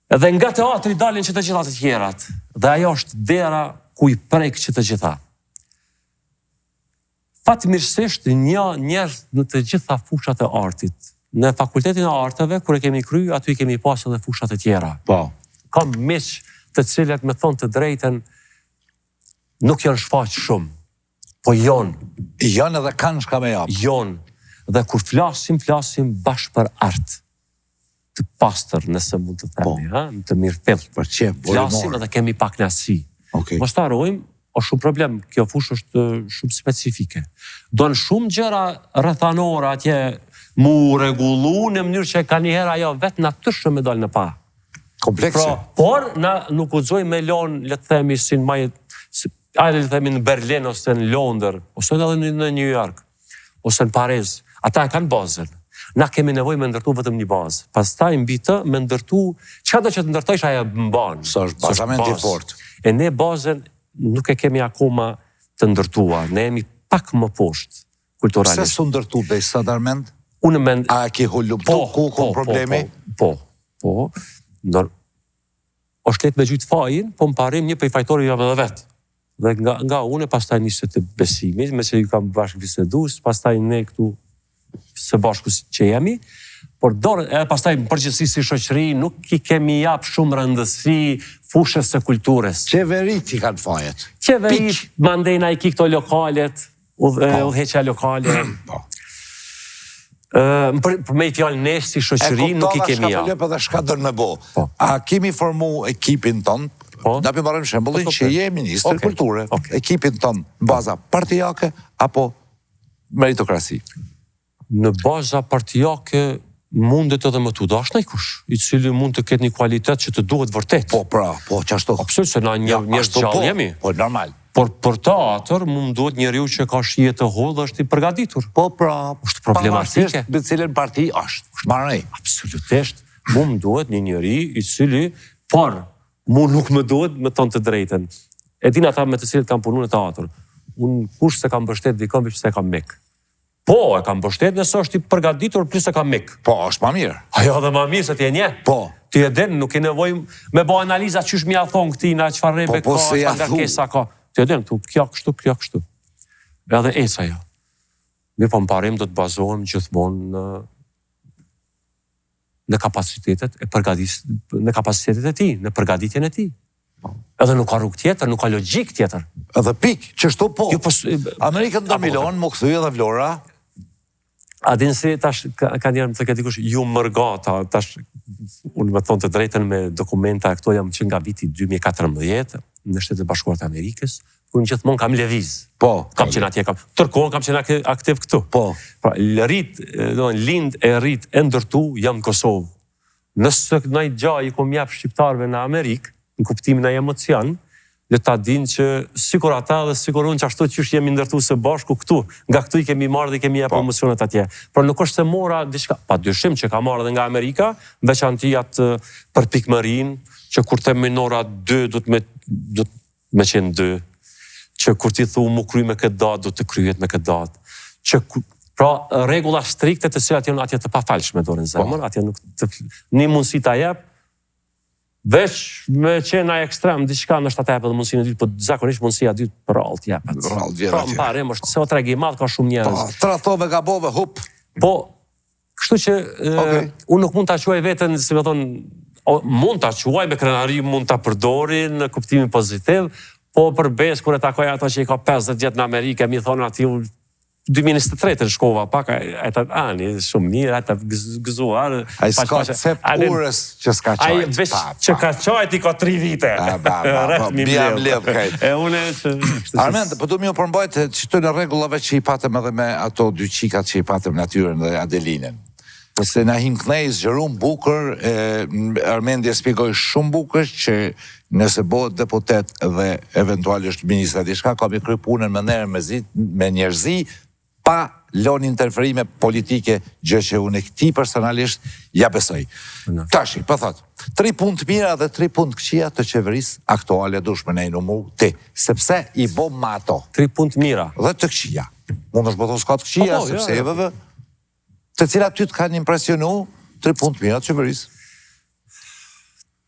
Dhe nga teatri dalin që të gjitha të tjerat. Dhe ajo është dera ku i prek që të gjitha. Fatmirësisht njerëz në të gjitha fushat e artit. Në fakultetin e arteve, kur e kemi kry, aty i kemi pas edhe fushat e tjera. Po. Kam miq të cilët me thonë të drejten nuk janë shfaq shumë, po janë. Janë edhe kanë shka me japë. Janë. Dhe kur flasim bashkë për art. Të pastër, nëse mund të themi, të mirë fill. Për qef, flasim edhe kemi pak knasi. Okay. Mos të harrojmë, është shumë problem, kjo fushë është shumë specifike. Donë shumë gjëra rrethanore atje mu regullu në mënyrë që ka njëherë ajo vetë natyrshëm me dalë në pa. Komplekse. Pra, por na nuk guxojmë me lonë, le të themi, si në le të themi në Berlin, ose në Londër, ose edhe në New York, ose në Paris. Ata e kanë bazën. Na kemi nevojë me ndërtu vetëm një bazë. Pastaj mbi të me ndërtu, çka do që të ndërtojsh ajo mban. Sa është bazamenti i fortë. E ne bazën nuk e kemi akoma të ndërtuar. Ne jemi pak më poshtë kulturalisht. Pse s'u ndërtu dhe sa darmend? Unë mend. A ki hullumtu ku problemi? Po. Është letë me gjytë fajin, po më parim një pejfajtori jam edhe vetë. Dhe nga unë pastaj nisë të besimit, me që ju kam bashkë bisedus, pastaj ne këtu së bashku që jemi, por pastaj në përgjithësi si shoqëri nuk i kemi japë shumë rëndësi fushës së kulturës. Qeverit i kanë fajet. Qeverit, mandejna i ki këto lokalet, udheqja lokale. Për me i fjallë ne si shoqëri nuk i kemi japë. E kuptona shka dhe shka dërë me bo. A kemi formu ekipin ton, na për marëm shembullin që je ministër kulture, ekipin ton në baza partijake apo meritokrasi? Në baza partijake mundet edhe më të dashnë kush, i cili mund të ketë një kualitet që të duhet vërtet. Po, qashtu. Absolut, se na njerëz gjallë jemi. Po, normal. Por për teatr mund duhet njeriu që ka shije të hollë dhe është i përgatitur. Po, është problematike. Me cilën parti është marrëj. Absolutisht. Mund duhet një njeri i cili, por mu nuk më duhet me tonë të drejten. E din ata me të cilët kam punu në teatr. Unë kush se kam bështet dikon veç se kam mik. Po, e kam bështet nëse është i përgatitur plus e kam mik. Po, është ma mirë. Ajo dhe ma mirë se ti e nje. Po. Ti e den, nuk i nevoj me bo analiza qysh mi a thonë këtina, qëfar rebe ka, qëfar ngarkesa ka. Ti e den, kjo kështu. Edhe eca jo. Mirë po më parim do të bazohem gjithmonë në kapacitetet e ti, në përgatitjen e ti. Edhe nuk ka rrugë tjetër, nuk ka logjik tjetër. Edhe pik, qështu po. Amerikën do milion, më këthuj edhe Vlora. A din si, tash, ka njerë më të këtë dikush, ju mërgata, tash, unë më thonë të drejten me dokumenta, këto jam që nga viti 2014 në Shtetet e Bashkuara të Amerikës, ku unë gjithmonë kam lëviz. Po. Kam qenë atje, tërkohën kam qenë aktiv këtu. Po. Pra, lind e rrit e ndërtu jam në Kosovë. Nëse nëjë gjaj i kom jap shqiptarëve në Amerikë, në kuptimin e emocion, dhe ta din që sikur ata dhe sikur unë që ashtu që jemi ndërtu së bashku këtu, nga këtu i kemi marrë dhe kemi jap emocionet atje. Por nuk është se mora diçka, pa dyshim që ka marrë dhe nga Amerika, veçanti atë për pikmërin, që kur të minora 2, du të me qenë 2, që kur ti thu mu kry me këtë datë, du të kryet me këtë datë. Pra, regula strikte të cilat janë atje të pafalshme dorën zemër, atje nuk një mundësi ta jep, veç me qena ekstrem, diçka në shtatë jepet dhe mundësinë e dytë, po zakonisht mundësia dytë për rallë t'jepet. Pra, më pare, është se o tregi madhë ka shumë njerëz. Tratove, gabove, hup. Po, kështu që unë nuk mund t'a quaj veten, si me thonë, mund t'a quaj me krenari, mund t'a përdori në kuptimin pozitiv, po për besë, kur e takoj ata që i ka 50 vjetë në Amerikë, mi thonë ati 2023 në shkova, pak e të ani, shumë mirë, e të gëzuar. A i s'ka cep urës që s'ka qajt. A i veç që ka qajt i ka 3 vite. Bjam lep kajt. E une që... Armend, po du mi u përmbajt që të në regullave që i patëm edhe me ato 2 qikat që i patëm Natyrën dhe Adelinen. Se na him knej zgjerum bukër, Armendi e spjegoj shumë bukër që nëse bëhet deputet dhe eventualisht ministra diçka, ka me kry punën me nërë me njerëzi, pa lënë interferime politike, gjë që unë këtij personalisht ja besoj. Tashi, po thot, 3 punë të mira dhe 3 punë të këqija të qeverisë aktuale dushme në numër ti, sepse i bëm me ato. 3 punë të mira dhe të këqija. Mund është bëto s'ka të këqija, sepse edhe të cilat ty të kanë impresionu 3 punë të mira të qeverisë.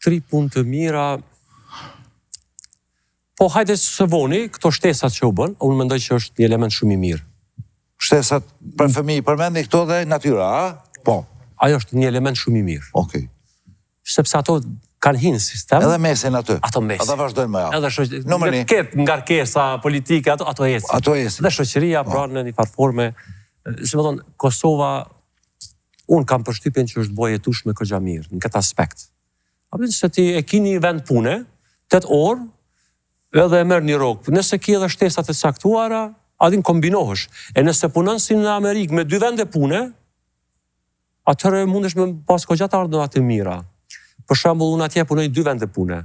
3 punë të mira. Po hajde së voni, këto shtesat që u bën, unë mendoj që është një element shumë i mirë. Shtesat për fëmijë, përmendi këto dhe natyra, a? Po. Ajo është një element shumë i mirë. Okej. Sepse ato kanë hinë sistem. Edhe mesin aty. Ato mesin. Ata vazhdojnë me ja. Edhe ketë ngarkesa politike, ato ecin. Ato ecin. Dhe shoqëria pra në një farforme, si më thonë, Kosova, unë kam përshtypjen që është bojë jetueshme këgja mirë, në këtë aspekt. Apë se ti e ki një vend pune, 8 orë, edhe e merë një rogë. Nëse ki edhe shtesat e saktuara, adin kombinohësh. E nëse punon si në Amerikë me 2 vende pune, atëherë mundesh me pas këgja të ardhë atë mira. Për shembull, unë atje punoj 2 vende pune.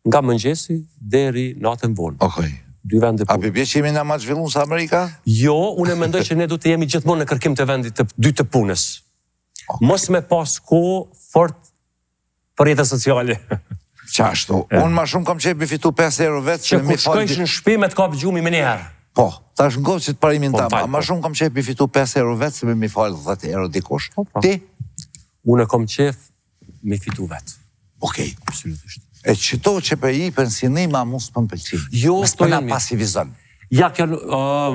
Nga mëngjesi deri natën vonë. Okej. 2 vende pune. A për bje që jemi nga ma të zhvillun sa Amerika? Jo, unë e mendoj që ne du të jemi gjithmonë në kërkim të vendit të 2 të punës. Mos me pas ko fort për jetës sociale. Qashtu. Unë ma shumë kam qepi fitu 5 euro vetë që kur shkojsh në shpi me të kapë gjumi me njëherë. Po, ta është ngovë që të parimin ta, ma shumë kam qepi fitu 5 euro vetë se me mi falë 10 euro dikush. Ti? Unë e kom qef me fitu vetë. Okej. Absolutisht. E qëto që për i pensionima mos për më pëlqim. Jo, mësë për na pasivizon. Ja, kjo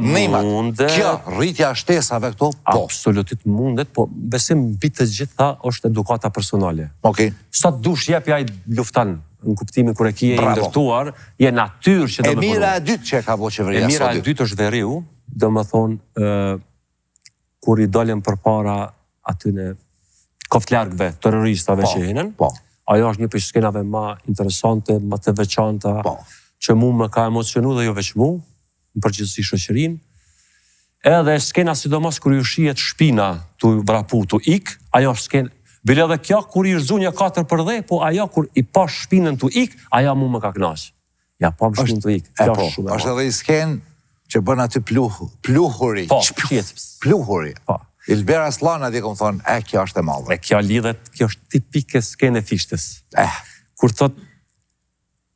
mundet. Kjo, rritja shtesave këto, po. Absolutit mundet, po besim bitë të gjitha është edukata personale. Okej. Sot dush jepja i luftan, në kuptimin kër e kje i ndërtuar, je natyrë që dhe me punu. E mira e dytë që e ka bo qeveria sot. E mira e dytë është veriu, dhe me thonë, kur i dolem për para atyne koftlargve, terroristave që hinen, ajo është një për skenave ma interesante, ma të veçanta, që mu më ka emocionu dhe jo veç mu, në përgjithësi shoqërinë. Edhe skena sidomos kur ju shihet shpina tu vrapu tu ik, ajo skena. Bile edhe kjo kur i rzu një 4 për 10, po ajo kur i pa shpinën tu ik, ajo mu më ka kënaq. Ja, pa më shpinën tu ik. Kjo është shumë. Është edhe i sken që bën aty pluhuri. Po, shihet. Pluhuri. Po. Ilbera Slana di kom thonë, kjo është e madhe. Kjo lidhet, kjo është tipike skene fishtës. Kur thot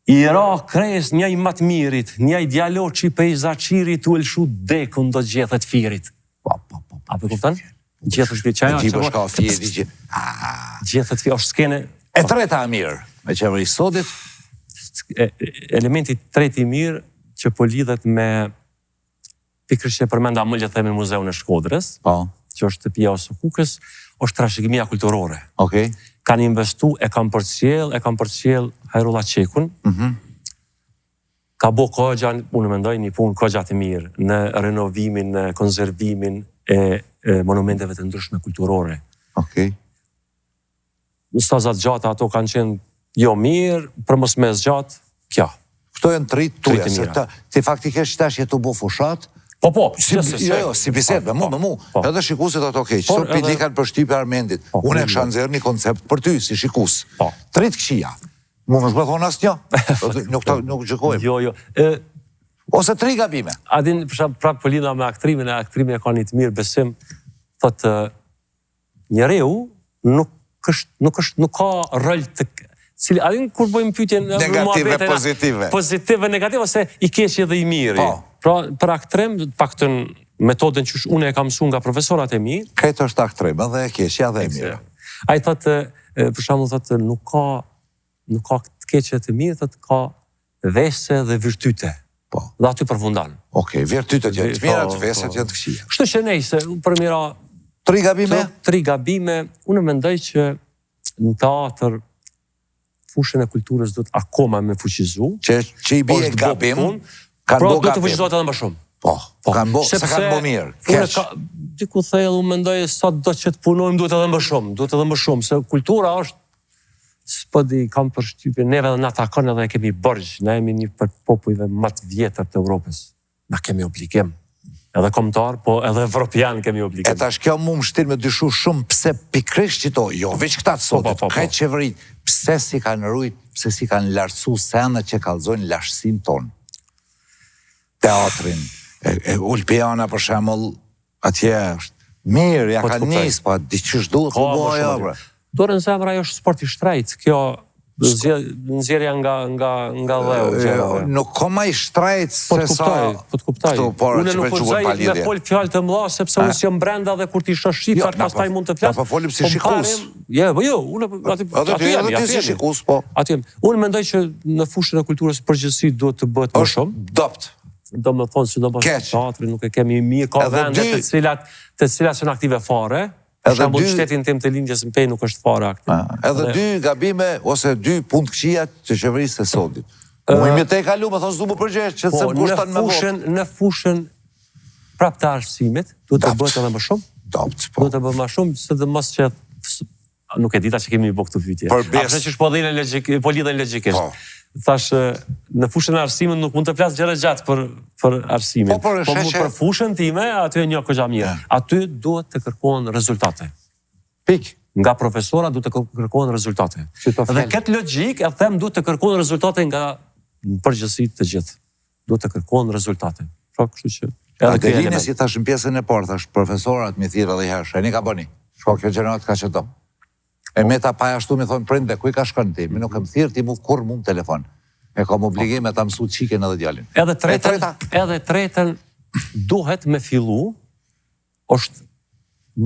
i ra kres një i matë mirit, një i dialog që i pejzaqirit u elshu dekun do gjethet firit. A për kuptan? Gjethet firit. Gjibo shka firit. Gjethet firit, është skene... E treta e mirë, me qeveri sotit? Elementi treti mirë që po lidhet me pikërisht që përmenda më gjithë me Muzeun e Shkodrës, që është të pia ose kukës, është trashëgimia kulturore. Okej. Kanë investu, e kam përcjell Hajrullah Qekun. Ka bo kogja, unë mendoj një punë kogja të mirë, në renovimin, në konservimin e monumenteve të ndryshme kulturore. Okej. stazat gjata ato kanë qenë jo mirë, për mos me zgjat, kja. Këto janë tritë tuja, se ti faktikisht tash je tu bo fushat. Po, si bisedë, me mu. Edhe shikusit ato keq, që pili kanë për shtype Armendit. Unë e kësha nëzirë një koncept për ty, si shikus. Tritë këshia. Mu më shbë thonë asë një, nuk gjëkojmë. Jo. Ose 3 gabime. Adin, prapë pëllina me aktrimin e ka një të mirë besim, thotë, njeriu nuk ka rëll të... Adin, kur bëjmë pytjen... Negative, pozitive. Pozitive, negative, ose i keqe dhe i mirë. Pra, për aktrim, pak të metodën që unë e kam mësuar nga profesorat e mi... Këtë është aktrim, edhe e keqja dhe e mirë. A i thotë, për shembull thotë, nuk ka të keqe të mirë, thotë, ka vese dhe virtyte. Dhe aty përfundan. Okej, virtytet janë të mira, të veset janë të këqija. Kështu që nejse, për mira... 3 gabime? 3 gabime. Unë mendoj që në teatr fushën e kulturës do të akoma me fuqizu. Që i bie gabim, kanë bo gabim. Do të fuqizohet edhe më shumë. Se kanë bo mirë. Keq. Diku thellë, unë mendoj sa do që të punojmë, duhet edhe më shumë. Se kultura është, s'po di, kam për shtypje, neve dhe na takon edhe kemi bërgjë, na jemi një për popujve më të vjetër të Evropës. Na kemi obligim. Edhe kombëtar, po edhe evropian kemi obligim. E tash kjo mu më shtirë me dyshu shumë pse pikrisht qito, jo veç këta të sotit, këtë qeverit, pse si kanë rujt, pse si kanë lartësu senet që kalzojnë lashësin tonë. Teatrin, Ulpiana për shemull, atje është mirë, ja ka njës, pa di qështë duhet të boja, bre. Dorën zemra jo është sport i shtrejt, kjo nëzjerja nga dheu. Nuk ka ma i shtrejt se sa... Po të kuptaj. Unë nuk përgjaj me pol fjallë të mla, sepse unë si jam brenda dhe kur ti shë shqiptar, pas taj mund të flasë. Ja, pa folim si shikus. Jo, unë ti si shikus, po. Unë mendoj që në fushën e kulturës përgjithësi duhet të bëhet më shumë. Dopt. Do me thonë që do më teatri, nuk e kemi mirë, ka vendet të cilat që në aktive fare, shambull qytetin tim të lindjes në pej nuk është fare aktive. Edhe 2 gabime, ose 2 punë këqia të qeverisë të sotit. Mu imi te i kalu, me thonë s'du më përgjesh, që se më kushtan me votë. Në fushën prap të arsimit, duhet të bëhet edhe më shumë. Dopt, po. Duhet të bëhet më shumë, se dhe mos që... Nuk e dita që kemi bëhë këtë pytje. Apëse që është po lidhen logikisht. Thash, në fushën e arsimit nuk mund të flasë gjëra gjatë për arsimin. Po për fushën time, aty e një këgja mirë. Aty duhet të kërkohen rezultate. Pik. Nga profesora duhet të kërkohen rezultate. Dhe këtë logjik, e them, duhet të kërkohen rezultate nga përgjithësi të gjithë. Duhet të kërkohen rezultate. Pra, kështu që... Adelina si thash në pjesën e parë, thash profesorat mi thirë dhe herë, sheni ka bëni. Shko kjo gjenerat ka që do. E me ta pa ashtu mi thonë prinde, kuj ka shkën ti? Mi nuk e më thirë ti mu kur mu më telefon. E kam obligim e ta mësu qiken edhe djallin. Edhe tretën duhet me fillu, është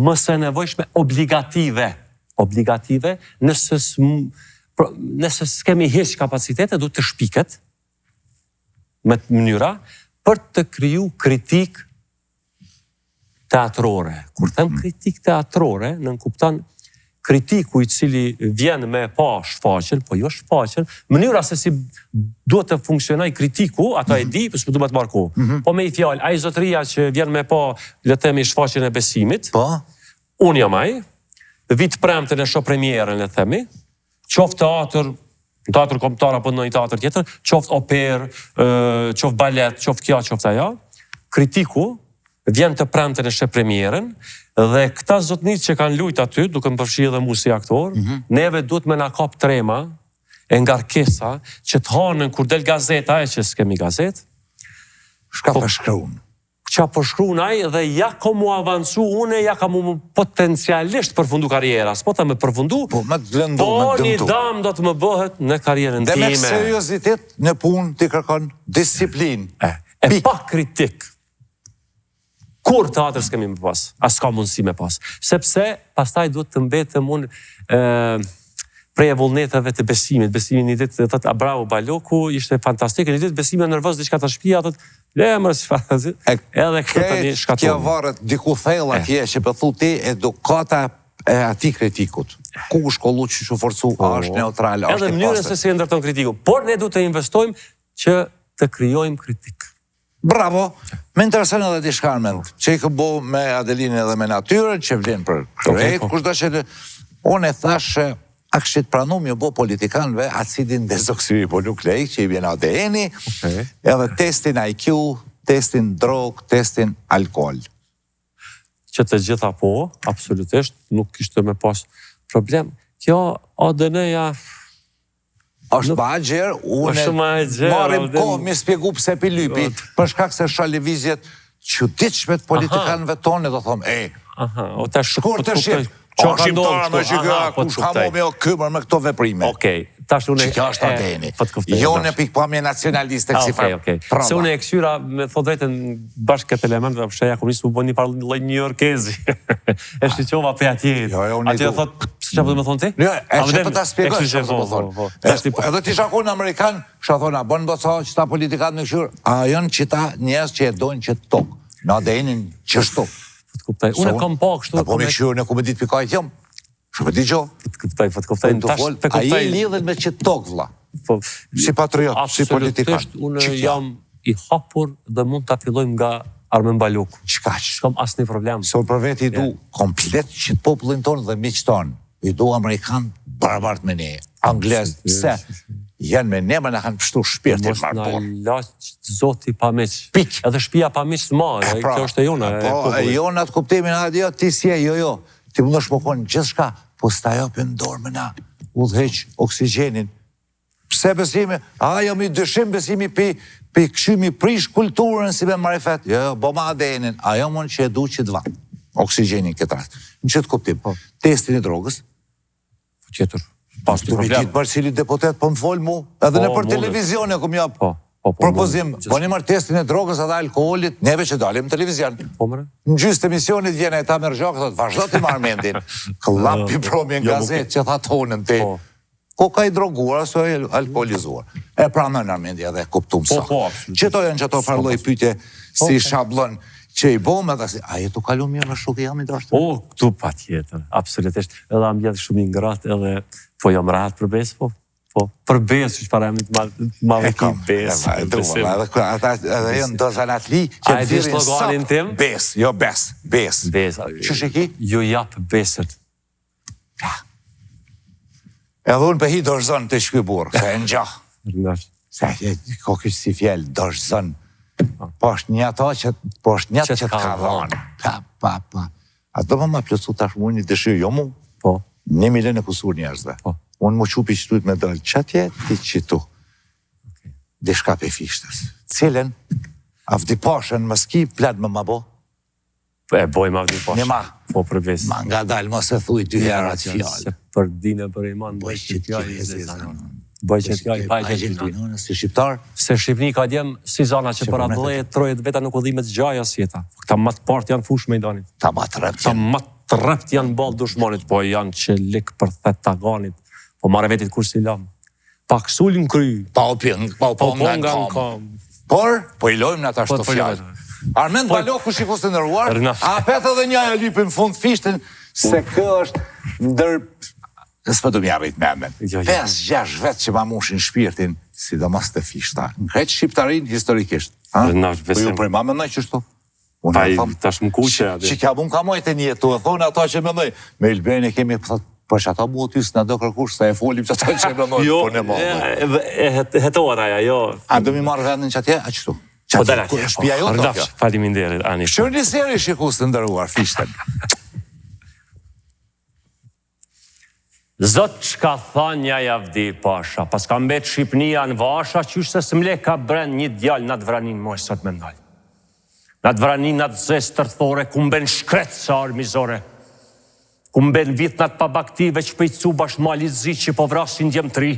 mëse nevojshme obligative. Obligative, nëse s'kemi heq kapacitete, duhet të shpiket me të mënyra për të kriju kritik teatrore. Kur them kritik teatrore, në nënkuptan kritiku i cili vjen me pa shfaqen, po jo shfaqen, mënyra se si duhet të funksionaj kritiku, ato e di, përse du me të marku. Po me i fjallë, a i zotëria që vjen me pa, le temi shfaqen e besimit, unë jam aj, vitë premtën e shoh premierën, le themi, qoftë teatr kombëtar apo në një teatr tjetër, qoftë oper, qoftë balet, qoftë kja, qoftë aja, kritiku vjen të premtën e shoh premierën, dhe këta zotnit që kanë lujt aty, duke më përfshi edhe mu si aktor, neve duhet me na kap trema e ngarkesa që të hanën kur del gazeta, e që s'kemi gazet. Shka për shkruun? Qa për shkruun aj dhe ja ka mu avancu, une ja ka mu potencialisht përfundu karriera. S'po të me përfundu, po një dam do të më bëhet në karrierën time. Dhe me seriositet në punë ti kërkon disiplin. E pa kritik. Kur teatr s'kemi me pas, as ka mundësi me pas. Sepse, pastaj duhet të mbetëm unë prej e vullnetave të besimit. Besimin një ditë, të të Abrau Baloku, ishte fantastikë. Një ditë besime nërvës, diçka të shpia, të lemër, edhe këtë të një shkatonë. Kjo varët diku thellë atje, që pëthu ti edukata e ati kritikut. Ku shkollu që që forcu, është neutral, është i pasër. Edhe mënyrën se si ndërton kritiku. Por ne duhet të investojmë që të kryojmë kritik. Bravo! Me interesën edhe t'i shkarmen, që i këbo me Adeline dhe me natyrën, që vlenë për krejt, kushtë da që unë e thashë, a këshit pranum jo bo politikanve acidin dezoksiribonukleik që i vjen ADN-i, edhe testin IQ, testin drog, testin alkohol. Që të gjitha po, absolutisht, nuk kishte me pas problem. Kjo ADN-ja... është ma gjerë, unë marim kohë mi spjegu pse pi lypi, për shkak se shalevizjet çuditshme të politikanëve tonë, do thomë, shkur të shqip, o shqiptarë me që kush hamo me o këmër me këto veprime. Okej, tash unë... Që kjo është ADN-i. Jo në pikpamje nacionaliste kësi farë. Se unë e kësyra, me thot drejten, bashkë këtë element, dhe pështeja komunistë u bëni parloj një orkezi. E shqyqova për atjet. Atje thot, së që përdo me thonë ti? Jo, e që për ta spjegoj, që përdo me thonë. Edhe ti shakon në Amerikan, shka thona, bënë do të që ta politikat në këshur, a janë që ta njës që e dojnë që të tokë. Në ADN-in që shtu. Unë kam pa kështu... Po me këshur në ku me ditë pikajt jam. Shumë di gjo. Fëtkuptaj. A i lidhen me që tokë, vla. Si patriot, si politikan. Absolutisht, unë jam i hapur dhe mund të fillojmë nga Armen Baluku. Qkaq? S'kam asni problem. Se për veti i du komplet që të popullin tonë dhe miqë tonë. I du Amerikan barabart me ne. Anglez, pse? Janë me ne, më në kanë pështu shpirtin marë por. Mos në laqë zoti pa miq. Pik. Edhe shpia pa miq të marë, kjo është e jona. Po, e jona të kuptimin, adio, ti si e, jo. Ti më nëshë më konë gjithë shka, po s'ta jopin dorë me na, u dheq oksigenin. Pse besimi? Jo mi dëshim besimi pi këshimi prish kulturën si me marifet. Jo, bo ma ADN-in. Ajo mund që e du që të va. Oksigenin këtë rast. Në që të kuptim. Testin e drogës. Qetur. Pas të me gjithë për cili deputet për më folë mu, edhe në për televizion e këm japë propozim, po një mërë testin e drogës edhe alkoholit, neve që dalim në televizion. Në gjysë të emisionit vjene e ta mërgjok, thot, vazhdo të marrë mendin, këllap i promi në gazet që tha tonën ti, ko ka i droguar, aso e alkoholizuar. E pra në nërmendja dhe kuptum sa. Qëto janë që to parloj pytje si shablon, që i bom edhe si, a jetu kalu mirë me shukë jam i drashtë? Këtu pa tjetër, absolutisht. Edhe am jetë shumë i ngratë edhe, po jam ratë për besë, po për besë, që para jam të malëki besë. Edhe jënë do zanatli, që të virin sot besë, jo besë, besë. Që shiki? Ju japë besët. Edhe unë për hi dorëzën të shkyburë, se e në gjahë. Se ko kështë si fjellë, dorëzën. Po është një ato që të ka dhanë. A do më plëcu tash mu një dëshirë, jo mu? 1 milion e kusur njerëzve. Unë më qupi qëtujt me dëllë, qatje ti qitu. Dishka pe fishtës. Cilën, avdi pashën më ski, plet më ma bo? E bojmë avdi pashën. Një ma. Po për besë. Ma nga dalë më se thuj 2 herat fjallë. Se për dine për iman, bëjë që t'ja i zezanon. Bëjë që t'ja i pajtë që t'ja. Si shqiptar? Se Shqipni ka djemë si zana që për atë trojet veta nuk u dhimet gjaja si jeta. Këta matë partë janë fush me i danit. Ta matë rëpt janë. Të rëpt janë balë dushmanit, po janë që likë për thet taganit, po mare vetit kur si lamë. Pa kësullin kry. Pa nga në kam. Por, po i lojmë në ta shto fjallë. Armen Baluku shikus të nërruar, a petë edhe një e lypin fund fishtin, se kë është ndër... Nësë du mjabit me amen. 5-6 vetë që ma mushin shpirtin, sidomos të fishta. Në kretë shqiptarin historikisht. Po ju prej ma menoj qështu? Pa i tash më kuqe. Që kja mun ka mojtë e njetu, e thonë ata që menoj. Me Ilbeni kemi për që ata mu të tysë në do kërkush, sa e folim që ata që menoj, po në më. Hetohet aja, jo. A do mi marrë vendin që atje, a qëtu? Po dara atje, shpia jo të kjo. Faleminderit, Ani. Shër një seri shikus të ndërruar, fishten. Zot që ka thanja javdi pasha, pas ka mbet Shqipnia në vasha, që se s'mle ka bren një djallë në të vranin moj sot me ndalë. Në të vranin në të zes tërthore, ku mben shkret sa armizore, ku mben vit në të pabaktive që pëjcu bashkë malit zi që po vrasin djem të ri,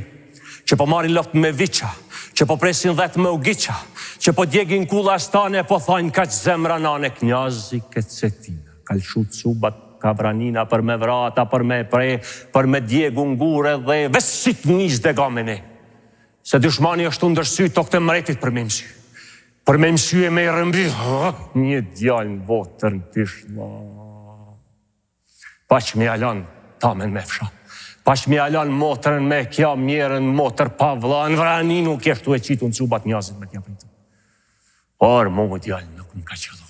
që po marin loft me viqa, që po presin dhet me ugiqa, që po djegin kula stane, po thajnë ka që zemra nane knjazi këtë setina, kalshu cubat, ka vranina për me vrata, për me pre, për me djegu ngure dhe vesit njës dhe gamene. Se dushmani është ndërsy të këtë mretit për me mësy. Për me mësy e me i rëmbi, një djallë në votër në tishla. Pa që mi alan tamen me fsha. Pa që mi alan motërën me kja mjerën motër pa vla, në vranin nuk eshtu e qitu në cubat njazit me kja pritë. Por mu djallë nuk më ka qëllu.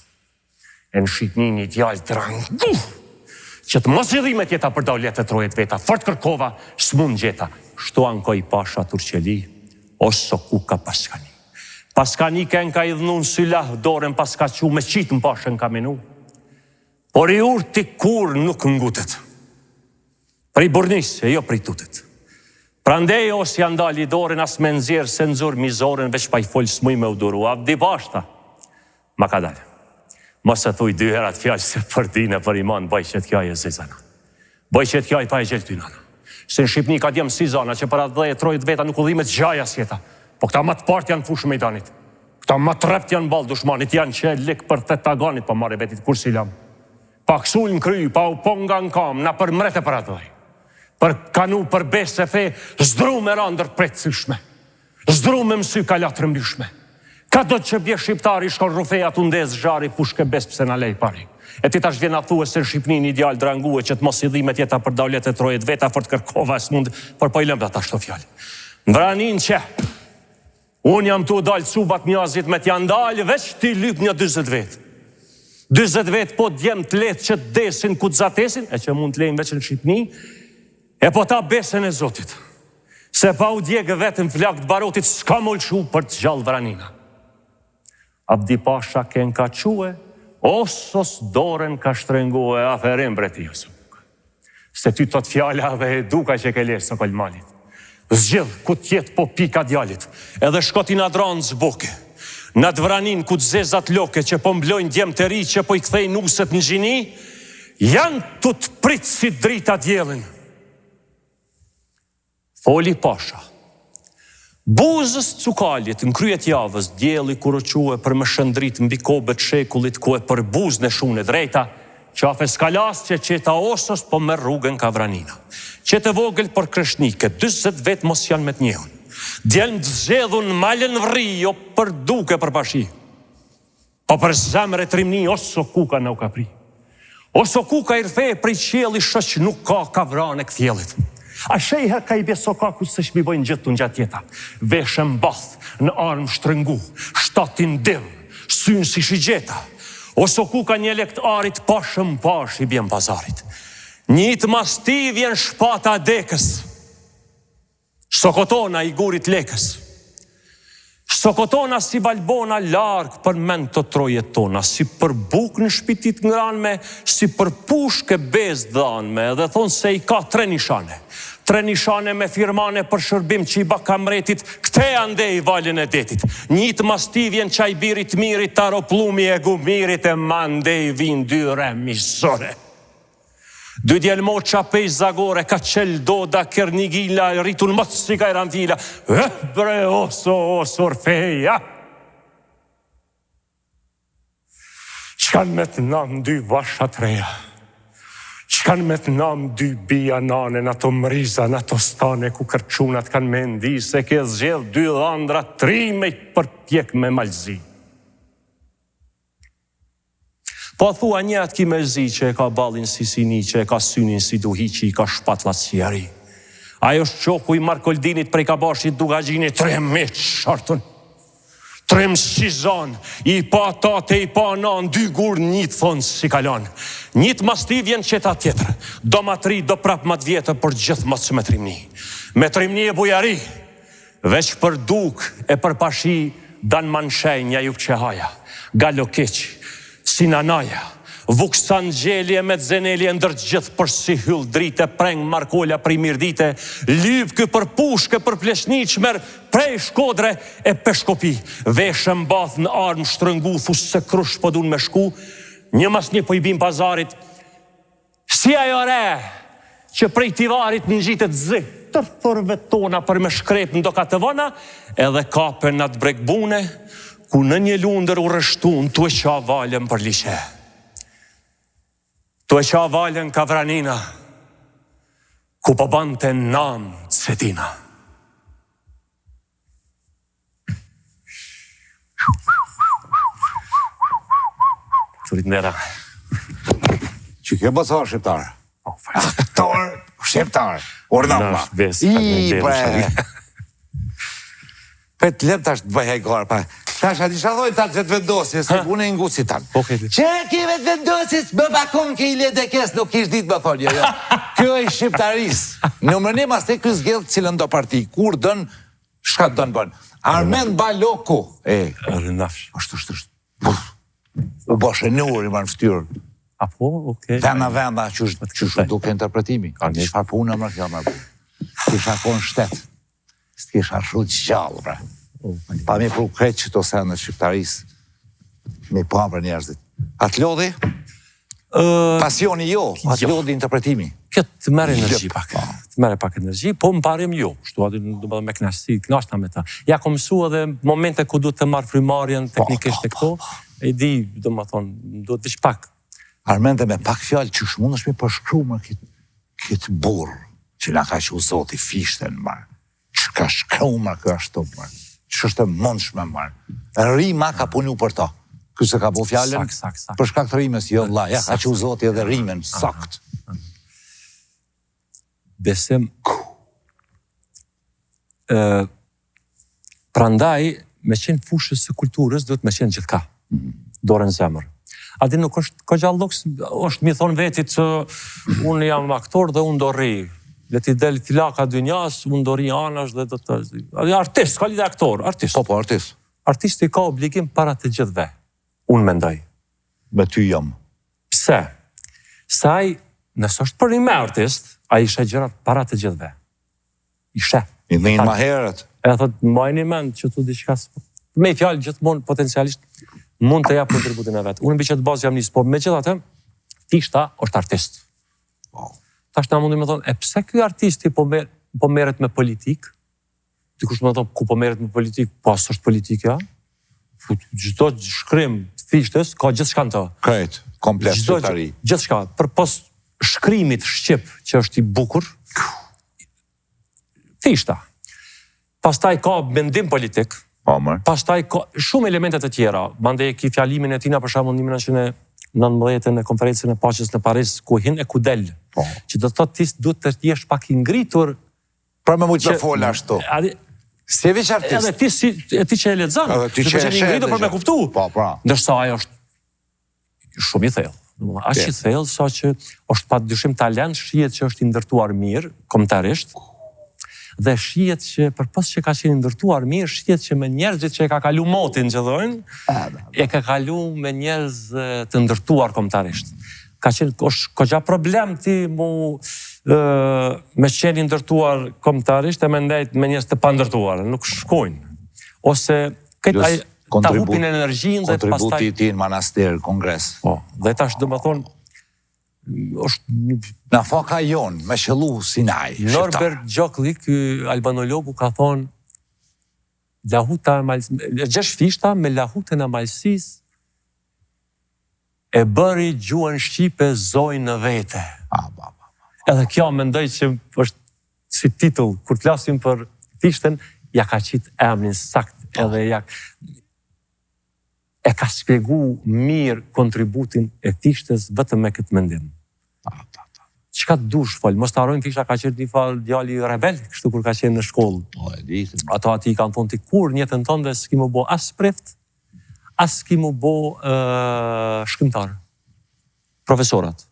E në shqipni një djallë të rangu. që të mos rridhimet jeta për daulet e trojet veta, fort kërkova, s'mund gjeta. Shto anko I pasha Turqeli, oso kuka paskani. Paskani ken ka I dhënun sylah dorën paska që me qitë në pashën ka menu. Por I urti kur nuk ngutet. Për I burnis, e jo për I tutet. Prandej os janë dali dorën as me nxjerr se nxor mizorën veç pa I fol smuj me udhuru. Avdi bashta, ma ka dalë. Mos e thuj 2 herat fjallë se për dine për iman, bëj që t'kjaj e zizana. Bëj që t'kjaj pa e gjelë ty nana. Se në Shqipni ka djemë si zana, që për atë 10-13 veta nuk u dhimet gjaja sjeta. Po këta më të partë janë fushë mejdanit. Këta më të rept janë balë dushmanit, janë që lik për të taganit për mare vetit, kur si lam. Pa kësull në kry, pa u ponga në kam, na për mrete për atë dhej. Për kanu, për besë e fe, zdru me randër pretësyshme. Zdru me mësy kalatë rëmbyshme. Ka do të që bje shqiptari shkon rufeja të ndez zhari pushke bes pëse në lej pari. E ti tash vjen a thue se në Shqipni një ideal drangue që të mos I dhimet jeta për daulet e trojet veta për të kërkova e s'mund, për po I lëmda ta shto fjallë. Në vranin që, unë jam tu dalë cubat mjazit me t'jan dalë, veç ti lyp një 20 vetë. 20 vetë po djem të letë që të desin ku të zatesin, e që mund të lejnë veç në Shqipni, e po ta besën e Zotit. Se pa u djegë vetën flak të barotit s'ka molshu për të gjallë vranina. Abdi Pasha ken ka quë, osos dorën ka shtrengue, aferim breti jo së. Se ty tot fjalla dhe duka që ke lesë së kolmalit. Zgjidh ku tjetë po pika djalit, edhe shkotin adranë zboke. Në të vranin ku të zezat loke që po mblojnë djem të ri që po I kthej nuset në gjini, janë të të pritë si drita djelin. Foli Pasha. Buzës cukalit në kryet javës, djeli kur o quë për më shëndrit mbi kobet shekullit ku e për buz në shune drejta, qafe skalas që qeta osos po me rrugën ka vranina. Qete vogël për kreshnike, 20 vetë mos janë me të njehun. Djelën të zedhun malën vri, jo për duke për pashi. Po për zemre trimni, oso kuka në u ka pri. Oso kuka I rfe për I qeli shëq nuk ka vrane këthjelit. A shejher ka I beso kaku se shmivojnë gjithë të në gjatë jeta. Veshën bath, në armë shtrëngu, shtatin div, synë si shigjeta. Oso ku ka një lekt arit pashëm pash I bjen pazarit. Njit masti vjen shpata dekës. Sokotona I gurit lekës. Sokotona si valbona largë për men të trojet tona, si për buk në shpitit ngranme, si për pushke bez dhanme, dhe thonë se I ka 3 nishane. 3 nishane me firmane për shërbim që I baka mretit, këte andej valin e detit. Njit mastivjen qaj birit mirit, taroplumi e gumirit e mandej vin 2 remisore. 2 djelmo qapej zagore, ka qel doda kernigila, rritun mëtë si ka I ranvila. Bre oso orfeja. Qkan me të nam 2 vasha treja. Qkan me të nam 2 bia nane, në to mriza, në to stane, ku kërqunat kanë me ndi, se ke zgjedh 2 dhandra 3 me për pjek me malzi. Po thua një atë ki me zi që e ka balin si sini, që e ka synin si duhi, që I ka shpatlat si jari. Ajo shqoku I Markoldinit prej ka bashit duga gjini 3 meq shartën. 3 msizan, I pa tate, I pa nan, 2 gur njët thonë si kalan. Njët mastivjen qeta tjetër, do matri, do prap mat vjetër për gjithë mos me trimni. Me trimni e bujari, veç për duk e për pashi, dan manshenja ju qehaja, galo keq, Sinanaja, vuksan gjelje me zenelje ndër gjithë për si hyll drite, preng markolla prej mirdite, lyp kë për pushke, për pleshni qmer, prej shkodre e peshkopi, veshën bath në armë shtrëngu, thus se krush po dun me shku, një mas një po I bim pazarit, si ajo re, që prej tivarit në gjitet zi, tërthorve tona për me shkrep në doka të vana, edhe kape në atë bregbune, ku në një lundër u rështun, tu e qa valen për lishe. Tu e qa valen ka vranina, ku po bante nam cetina. Turit nera. Që ke bësa shqiptarë? Shqiptarë, ornama. I bre. Pet lem tash të bëj hajgore, pa Tasha, di shadoj ta vetë vendosjes, se unë e ngusit tanë. Po, keti. Që ki vetë vendosjes, më bakon ke i lede kes, nuk ish ditë më thonë, jo. Kjo e shqiptaris. Në mërënim as te kjo zgjedh cilën do parti, kur dën, shka dën bën. Armen Baloku. Rëndafsh. është. U bashë në uri më në ftyrë. Apo, okej. Venda, që është duke interpretimi. Çfarë punë më kjo më punë. Kisha konë shtet. S'kisha shu gjallë, pra. Pa mi pru kretë që të senë në shqiptarisë. Mi pa për njerëzit. Atë lodhi? Pasioni jo, atë lodhi interpretimi. Këtë të merë energji pak. Të merë pak energji, po më parim jo. Shtu aty do të me knashta me ta. Ja kom mësu edhe momente ku du të marë frymarrjen teknikisht e këto. E di, do më thonë, do të vish pak. Armen dhe me pak fjallë që shmund është me përshkru më këtë burë që nga ka që u zoti fishten marë. Që ka shkru më kë ashtu marë. Që është mundshme marë. Rima ka punu për ta. Këse ka po fjallën për shkak të rimës, jo la, ja ka që u zoti edhe rimen, sakt. Besem, prandaj, me qenë fushës së kulturës, do të me qenë gjithka, dorën zemër. Adi nuk është ka gjallë luks, është mi thonë vetit që unë jam aktor dhe unë do rri. Le ti del filaka dynjas, unë do rri anash dhe do të... Artist, ka lidhe aktor, artist. Po, artist. Artisti ka obligim para të gjithve. Unë mendoj. Me ty jam. Pse? Saj, nësë është për një me artist, a ishe gjëra para të gjithve. Ishe. I dhejnë ma herët. E thot, mbajni mend që tu diçka... Me i fjallë gjithmonë potencialisht mund të japë kontributin e vetë. Unë mbi që të bazë jam njësë, po me gjithatë, tishta është artist. Ta është nga mundi me thonë, e pse kjo artisti po meret me politik? Dikush me thonë, ku po meret me politik, pas është politika? Gjithdo shkrim të fishtës, ka gjithë shka në të. Krejt, komplet shqiptari. Gjithë shka, për pos shkrimit shqip që është i bukur, fishta. Pastaj ka mendim politik, pastaj ka shumë elementet e tjera. Mande ki fjalimin e tina për shembull 1919 në konferencën e paqes në Paris, ku hin e ku del. Që do të thotë ti duhet të jesh pak i ngritur. Pra me mujtë me fola ashtu. Si e veç artist. Edhe ti që e lexon, ti që e ngritur për me kuptu. Ndërsa ajo është shumë i thellë. Ashtë i thellë, sa që është pa dyshim talent, shihet që është i ndërtuar mirë, kombëtarisht. Dhe shihet që përpos që ka qenë ndërtuar mirë, shihet që me njerëzit që e ka kalu motin që dhojnë, e ka kalu me njerëz të ndërtuar kombëtarisht. Ka qenë, ka gja problem ti me qenë ndërtuar kombëtarisht e me ndajt me njerëz të pandërtuar, nuk shkojnë. Ose ta hupin energjin dhe pastaj... Kontributi ti në manaster, kongres. Dhe tash do më thonë, Në faka jonë, me shëllu Sinaj. Norbert Gjokli, ky albanologu, ka thonë gjesh fishta me lahutën e malsis e bëri gjuhën shqipe zoj në vete. Edhe kjo mendoj që është si titull, kur të lasim për fishtën, ja ka qitë emrin sakt edhe e ka shpjegu mirë kontributin e fishtës vetëm me këtë mendim. Qka të dush folë? Mos të arrojnë fishta ka qenë një falë djali rebel, kështu kur ka qenë në shkollë. Ato ati i kanë thonë ti kur njëtën tonë dhe s'ki mu bo as prift, as s'ki mu bo shkrimtar. Profesorat.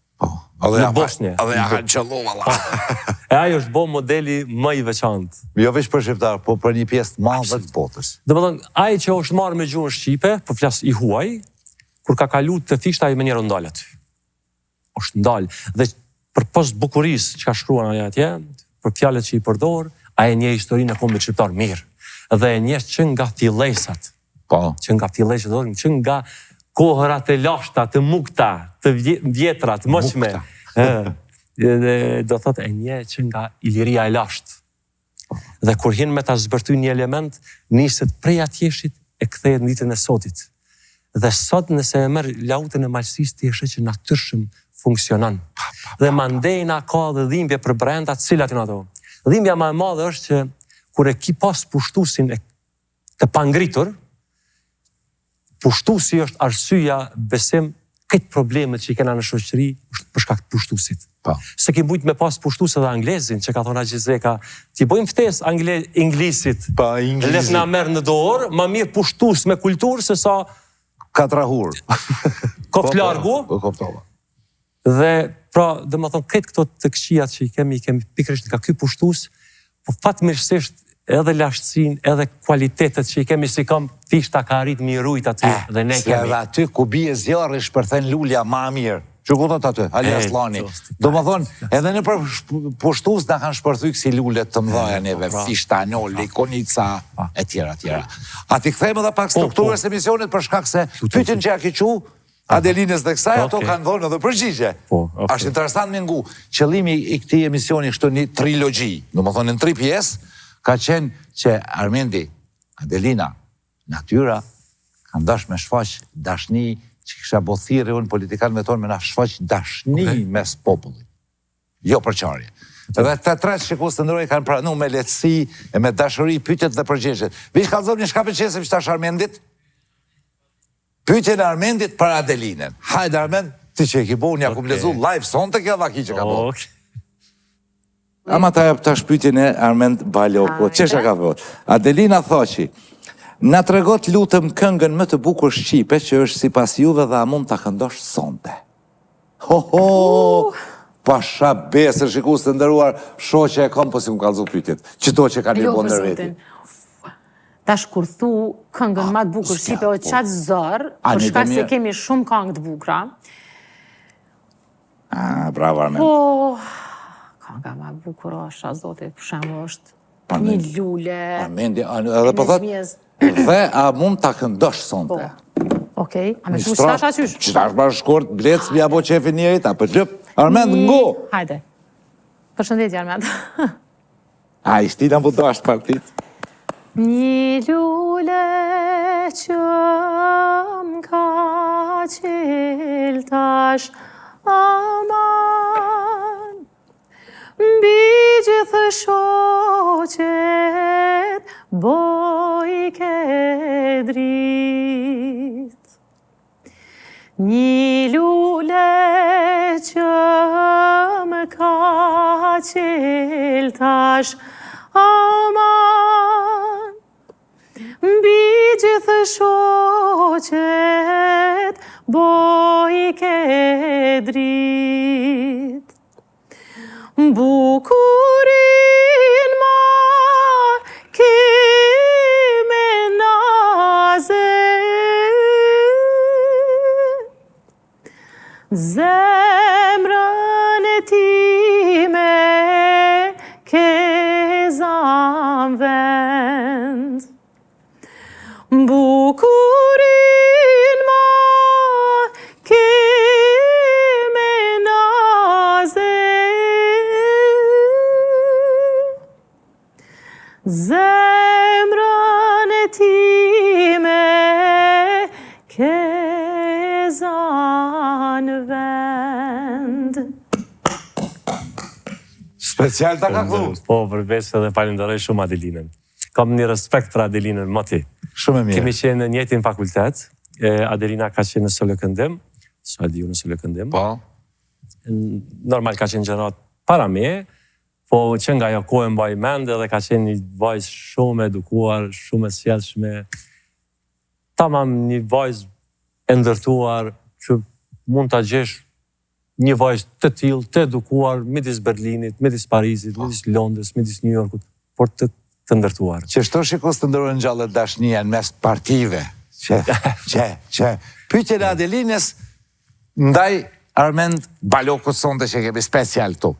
Në Bosnje. Edhe ja kanë qëllu, valla. E ajo është bo modeli më i veçantë. Jo veç për shqiptar, po për një pjesë të madhe të botës. Dhe më thënë, aje që është marrë me gjuhën shqipe, për flas i huaj, kur ka kalu të fishta i me njerë ndalë aty. është ndalë. Dhe për post bukurisë që ka shkruan aja atje, për fjalët që i përdor, aje një historinë e kombit shqiptar mirë. Dhe e njështë që nga fillesat, që nga fillesat, që nga kohërat e lashta, të mukta, të vjetra, të mëshme. Do thotë e një që nga iliria e lashtë. Dhe kur hinë me ta zbërtu një element, niset prej atjeshit e kthehet në ditën e sotit. Dhe sot nëse e merr lautën e malësisë ti e sheh që natyrshëm funksionon. Dhe mandejna ka dhe dhimbje për brenda, cilat janë ato. Dhimbja më e madhe është që kur e ki pas pushtuesin të pangritur, pushtuesi është arsyeja besim këtë problemet që i kena në shoqëri është për shkak të pushtuesit. Se ki bujt me pas pushtues edhe anglezin, që ka thonë Gjizeka, ti bojmë ftesë inglesit, let na merr në dorë, më mirë pushtues me kulturë se sa katrahur. Kopt largu. Dhe pra, dhe më thonë, këtë këto të këqijat që i kemi pikërisht nga ky pushtues, po fatmirësisht edhe lashtësin, edhe kualitetet që i kemi si kam, fishta ka arrit mi rujt aty, dhe ne kemi. Se aty ku bie zjarri shpërthen lulja ma mirë. Që ku thot aty? Ali Aslani. Do më thonë, edhe në për pushtues na kanë shpërthy kësi lullet të mdhaja neve, fishta, noli, konica, e tjera, tjera. A ti kthejmë edhe pak strukturës e misionit për shkak se pyetjen që ja ki qu, Adelinës dhe kësaj, ato kanë dhonë edhe përgjigje. Ashtë interesant me ngu, qëllimi i këtij emisioni kështu një trilogji, do më thonë në 3 pjesë, ka qenë që Armendi, Adelina, natyra, kanë dash me shfaq dashni që kisha bothirë unë politikanëve tonë me na shfaq dashni mes popullit. Jo përqarje. Edhe të tretë që kusë të ndëroj kanë pranu me lehtësi e me dashuri pyetjet dhe përgjigjet. Vish ka zonë një shka përgjese vishtash Armendit? Pyetjen e Armendit për Adelinën. Hajde Armend, ti që e ki bo, një akum lezu live son të kjo vaki që ka bo. Ama ta jap tash pyetjen e Armend Baloko. Çesha ka thot? Adelina Thoqi, na tregot lutëm këngën më të bukur shqipe që është sipas juve dhe a mund ta këndosh sonte. Ho! Pasha besër shikues të nderuar, shoqe e kam po si më kallzu pyetjet. Çdo që kanë një bondër veti. Tash kur thu këngën më të bukur shqipe o çat zor, për shkak se kemi shumë këngë të bukura. Bravo Armend. Kënga ma bukur është, a zote, për shemë është një lule, edhe po thot, dhe a mund ta këndosh sonte? Okej, a me shumë shtash asysh? Qëtash bërë shkort, blec, mja bo qefin njerit, a për gjëp, Armend, ngo! Hajde, përshëndetje Armend. A, i shtina më do ashtë partit. Një lule që më ka qil tash, aman, mbi gjithë shoqet, boj ke drit. Një lule që më ka qil tash, aman, mbi gjithë shoqet, boj ke drit. Bukurin ma kime naze, zemrën e time ke zam vend. Bukurin ma kime naze, zemrën e time ke zan vend. Special ta ka thu? Po, përveç edhe falenderoj shumë Adelinën. Kam një respekt për Adelinën, më ti. Shumë e mirë. Kemi qenë në njëjtin fakultet, Adelina ka qenë në SLKNDM, sa di unë në SLKNDM. Po. Normal ka qenë gjenerat para me, po që nga jo kohë mbaj mend edhe ka qenë një vajzë shumë edukuar, shumë e sjellshme. Tamam një vajzë e ndërtuar që mund ta gjesh një vajzë të tillë, të edukuar midis Berlinit, midis Parisit, midis Londrës, midis New Yorkut, por të ndërtuar. Që shto shikos të ndërojnë gjallët dashnia në mes partive. Që. Pyetjen e Adelinës ndaj Armend Balokut sonte që kemi special këtu.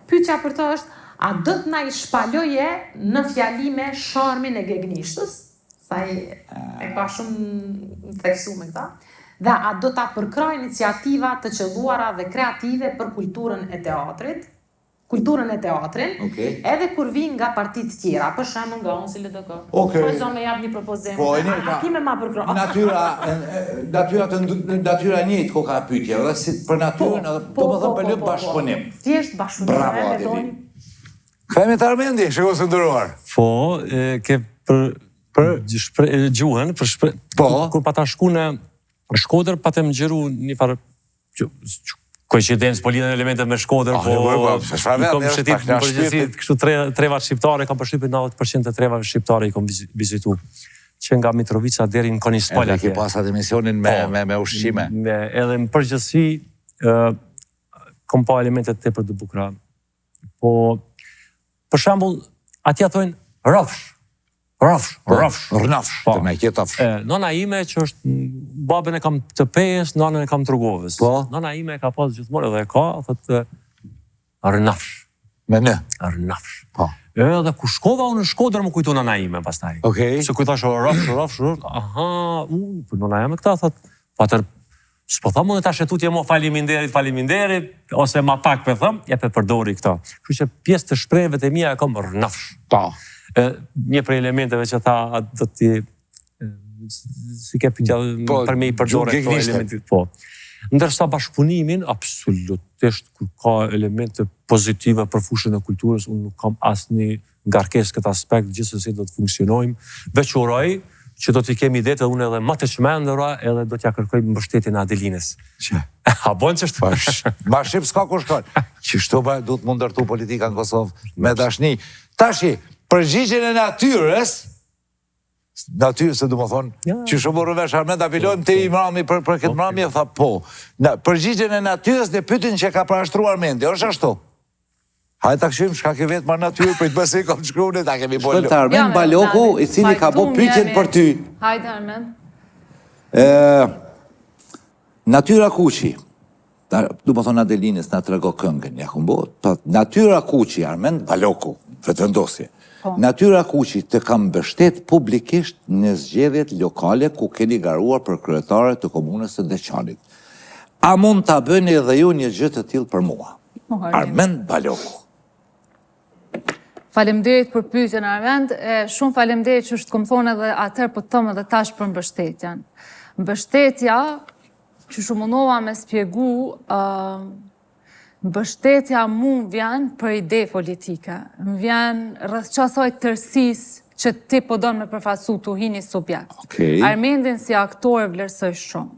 Pyetja për të është, a do të na i shpaloje në fjalime sharmin e gegnishtës? Sa e ka shumë theksuar këta. Dhe a do ta përkroj iniciativa të qelluara dhe kreative për kulturën e teatrit, edhe kur vinë nga partitë tjera, për shembull nga unë si LDK. Po zonë me jap një propozim. A kime ma përkroj? Natyra njëjtë ko ka pyetje, edhe si për natyrën, do më thëmë për një bashkëpunim. Thjesht bashkëpunim. Bravo Adelin. Kthehemi te Armendi, shikoj së ndëruar. Po, ke për gjuhën, kur pa ta shku në Shkodër, pa të më gjeru një farë Koincidencë, po lidhen elemente me Shkodrën, po kom shëtit në përgjithësi, kështu trevat shqiptare, kam përshtypjen 90% të trevave shqiptare i kom vizitu. Që nga Mitrovica deri në Konispol. Ki pasat emisionin me ushqime. Edhe në përgjithësi, kom pa elementet të për të bukra. Po, për shembull, atja thojnë rafsh. Rnafsh, të me kjetë afsh. Nona ime që është, babën e kam të Pejës, nanën e kam të Rrugovës. Nona ime e ka pas gjithmonë edhe ka, thëtë rnafsh. Me në? Rnafsh. Edhe ku shkova unë në Shkodër më kujtu nona ime pastaj. Se kujtash rafsh, aha, për nona ime këta, thëtë, patër, s'po thamë unë ta shetutje mo faliminderit, ose ma pak për thëmë, jepe përdori këta. Kështu që pjesë të shprehjeve të mia e kam rnafsh. Një prej elementeve që tha do t'i si ke për me i përdore këto elementit. Ndërsa bashkëpunimin, absolutisht, kur ka elemente pozitive për fushën e kulturës, unë nuk kam asnjë ngarkesë këtë aspekt, gjithsesi do të funksionojmë. Veçuroj që do t'i kemi ide të unë edhe më të çmendura, edhe do t'ja kërkoj mbështetjen e Adelinës. A bën ç'është? Ma shqip s'ka kur shkon. Qështu ba du të më ndërtu politika në Kosovë me dashni. Tashi, përgjigjen e natyrës, se du më thonë, që shumë rëvesh Armend, a fillojmë të imrami për këtë mrami, e tha po. Përgjigjen e natyrës dhe pytin që ka parashtru Armendi, është ashtu? Hajde ta këshim, shka ke vetë marë natyrë, për i të bësi kom shkrune, ta kemi bollu. Shkët Armend Baloku, i cili ka bo pyetjen për ty. Hajde Armend. Natyra Kuqi, du më thonë Adelinës nga të rego këngën, ja kumbo, Natyra Kuqi, Armend Baloku, vetëvendosje. Natyra Kuqi të kam mbështet publikisht në zgjedhjet lokale ku keni garuar për kryetare të komunës të Deçanit. A mund të bëni edhe ju një gjë të tillë për mua? Armend Baloku. Faleminderit për pyetjen Armend, shumë faleminderit që është kom thonë edhe atëherë po të them edhe tash për mbështetjen. Mbështetja, që shumënova me spjegu, mbështetja mu vjen për ide politike. Më vjen rreth qasaj tërësisë që ti po don me përfaqësu tu hini subjekt. Armendin si aktor vlerësoj shumë.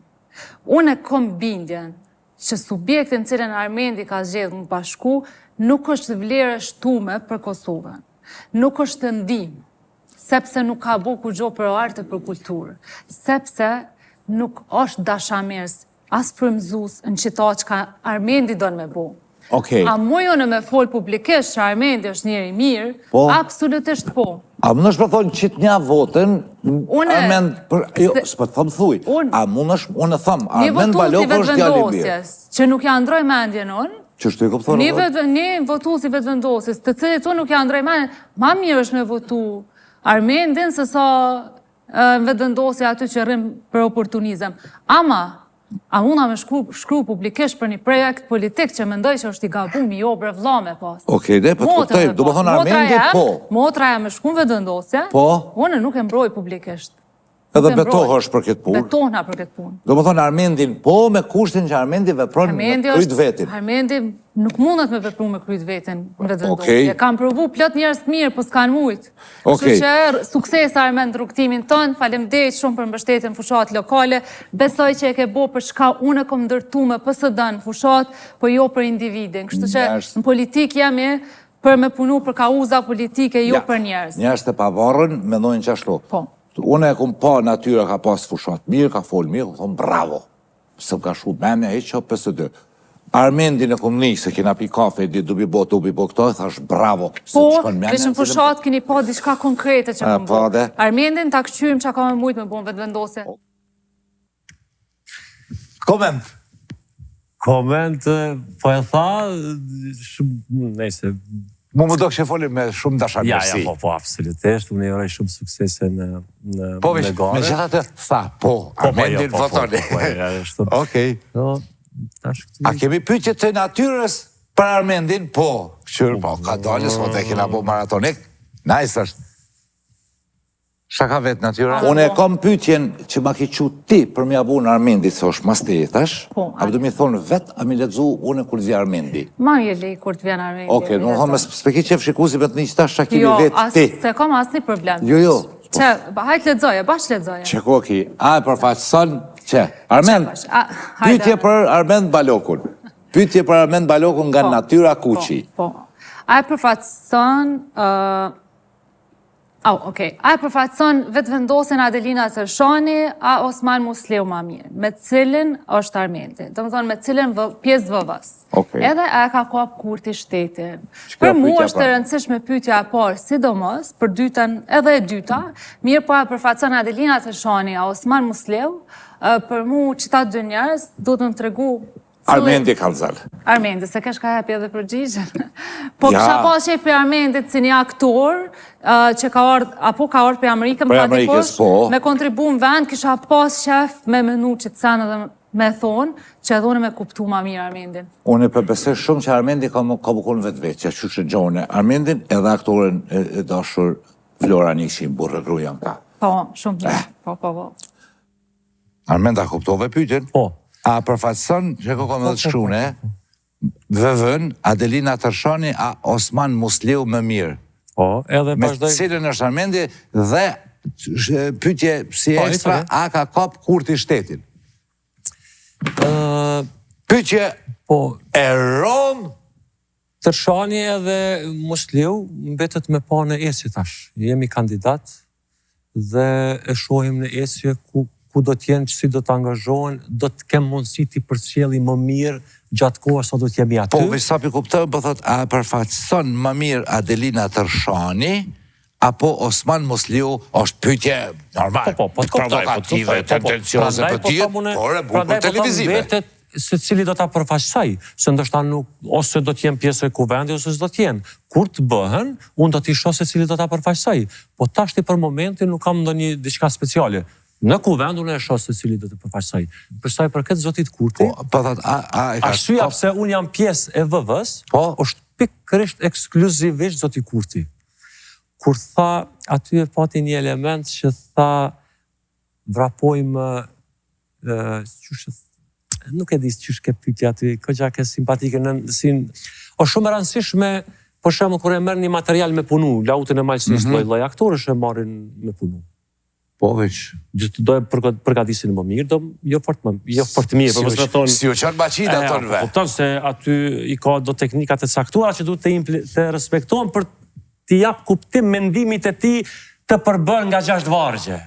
Unë e kom bindjen që subjektin cilën Armendi ka zgjedhur më bashku nuk është vlerë shtume për Kosovën. Nuk është ndihmë, sepse nuk ka bu kurrë për art e për kulturë, sepse nuk është dashamirës as frymëzues në qita që ka Armendi do në me bu. A mujo në me folë publikisht që Armendi është njeri mirë, absolutisht po. A më nëshë më thonë qitë një votën, Armend, jo, s'pë të thëmë thuj, a më nëshë, unë e thëmë, Armend Baloku është djali mirë. Që nuk ja ndroj mendjen unë, që shtu i këpë thonë? Një votues i vetëvendosjes, të cilit unë nuk ja ndroj mendjen, ma mirë është me votu Armendin, se sa vetëvendosja aty që rrim për oportunizëm. A muna me shkru publikisht për një projekt politik që mendoj që është i gabum i jo brevllame pas. Okej, dhe për të kuptoj, du më thonë Armendi, po. Motra e me shku në vetëvendosje, unë nuk e mbroj publikisht. Edhe betohë është për këtë punë? Betohna për këtë punë. Do më thonë Armendin, po me kushtin që Armendi vepron me kryt vetin. Armendi nuk mundet me vepru me kryt vetin në vetëvendosje. Kam provu plot njerëz të mirë, po s'kan mujt. Kështu që sukses Armend rrugtimin tonë, faleminderit shumë për mbështetjen fushat lokale, besoj që e ke bo për shka unë e kom ndërtu me PSD-n fushat, po jo për individin. Kështu që në politik jemi për me punu për kauza politike, jo për njerëz. Njerëz të pavarën, mendojnë që ashtu. Po. Unë e kom pa natyra ka pas fushat mirë, ka folë mirë, kom thonë bravo. Se më ka shu mene e që PSD. Armendin e kom një, se kena pi kafe, di dubi bo këto, e thash bravo. Po, vishën fushat keni pa diçka konkrete që kom bo. Armendin ta këqyrim që ka me mujtë me bo në vetëvendosje. Koment. Koment, po e tha, nejse, Mu më do kështë e folim me shumë dashamirësi. Po, absolutisht. Unë e joraj shumë suksese në gare. Po, me gjitha të tha, po, Armendin votoni. Okej. A kemi pyetje të natyrës për Armendin? Po, këshyrë, po, ka dalës, po të kena bo maratonik. Nice është. Shka ka vetë natyra? Unë e kom pyetjen që ma ki qu ti për mja bu në Armendi, se është mas të jetash, a përdo mi thonë vetë, a mi letëzu unë kur të vjen Armendi? Ma je lej kur të vjen Armendi. Oke, në thonë, s'pe ki qef shikusi vetë një qëta shka kimi vetë ti. Jo, se kom asni problem. Jo. Që, hajtë letëzoje, bashkë letëzoje. Që koki, a e përfaqëson Që, Armend, pyetje për Armend Balokun. Pyetje për Armend Balokun nga Natyra Kuqi. Po. A e përfaqëson a e përfaqëson vetëvendosin Adelina Tërshani a Osman Musleu ma mirë? Me cilin është Armendi? Do më thonë me cilin pjesë vëvës. Edhe a ka kap kurti shtetin. Për mu është të rëndësishme pyetja e parë, sidomos, për dytën edhe e dyta, mirë po a përfaqëson Adelina Tërshani a Osman Musleu, për mu qita dy njerëz, do të më tregu Armendi Kalzal. Armendi, se kesh ka hapi edhe përgjigjen. Po kisha pas qef për Armendit si një aktor, që ka ardhë, apo ka ardhë për Amerikën, për Amerikës, po. Me kontribu në vend, kisha pas qef me menu që të sanë dhe me thonë, që edhone me kuptu ma mirë Armendin. Unë e përbesoj shumë që Armendi ka bukon vetë që që që gjone. Armendin edhe aktoren e dashur Flora Nishi, burrë gruja nga. Po, shumë mirë. Po. Armenda kuptove pyetjen? Po. A përfaqëson që kokon dhe të shkrune, vëvën, Adelina Tërshani a Osman Musleu më mirë? Po, edhe me cilën është Armendi dhe pyetje si ekstra, a ka kap kurti shtetin? Pyetje e Rom? Tërshani edhe Musleu mbetet me pa në esje tash. Jemi kandidat dhe e shohim në esje ku do t'jenë, që si do t'angazhohen, do t'kem mundësi t'i përcjelli më mirë gjatë kohës sa do t'jemi aty. Po, veç sa për kuptoj, po thot, a përfaqëson më mirë Adelina Tërshani, apo Osman Musleu është pyetje normal, provokative, tendencioze për tjetë, por e bukur televizive. Vetet se cili do t'a përfaqësoj, se ndështë nuk, ose do t'jem pjesë e kuvendi, ose s'do t'jen. Kur të bëhen, unë do t'i shoh se cili do t'a përfaqësoj. Po tashti për momentin nuk kam ndonjë diçka speciale. Në kuvend unë e shoh se cili do të përfaqësoj. Përsa i përket zotit Kurti, arsyeja pse unë jam pjesë e VV-s, është pikërisht ekskluzivisht zoti Kurti. Kur tha, aty e pati një element që tha vrapojmë nuk e di ç'është ke pyetja aty, këgja ke simpatike është shumë e rëndësishme, për shembull kur e merr një material me punu, lautën e Malësisë lloj-lloj aktorësh e marrin me punu. Po veç. Do e përgatisin më mirë, jo fort mirë. Si u qënë baqida tonëve. Kupton se aty i ka do teknikat e caktuara që duhet të respektohen për t'i jap kuptim mendimit e ti të përbër nga 6 vargje.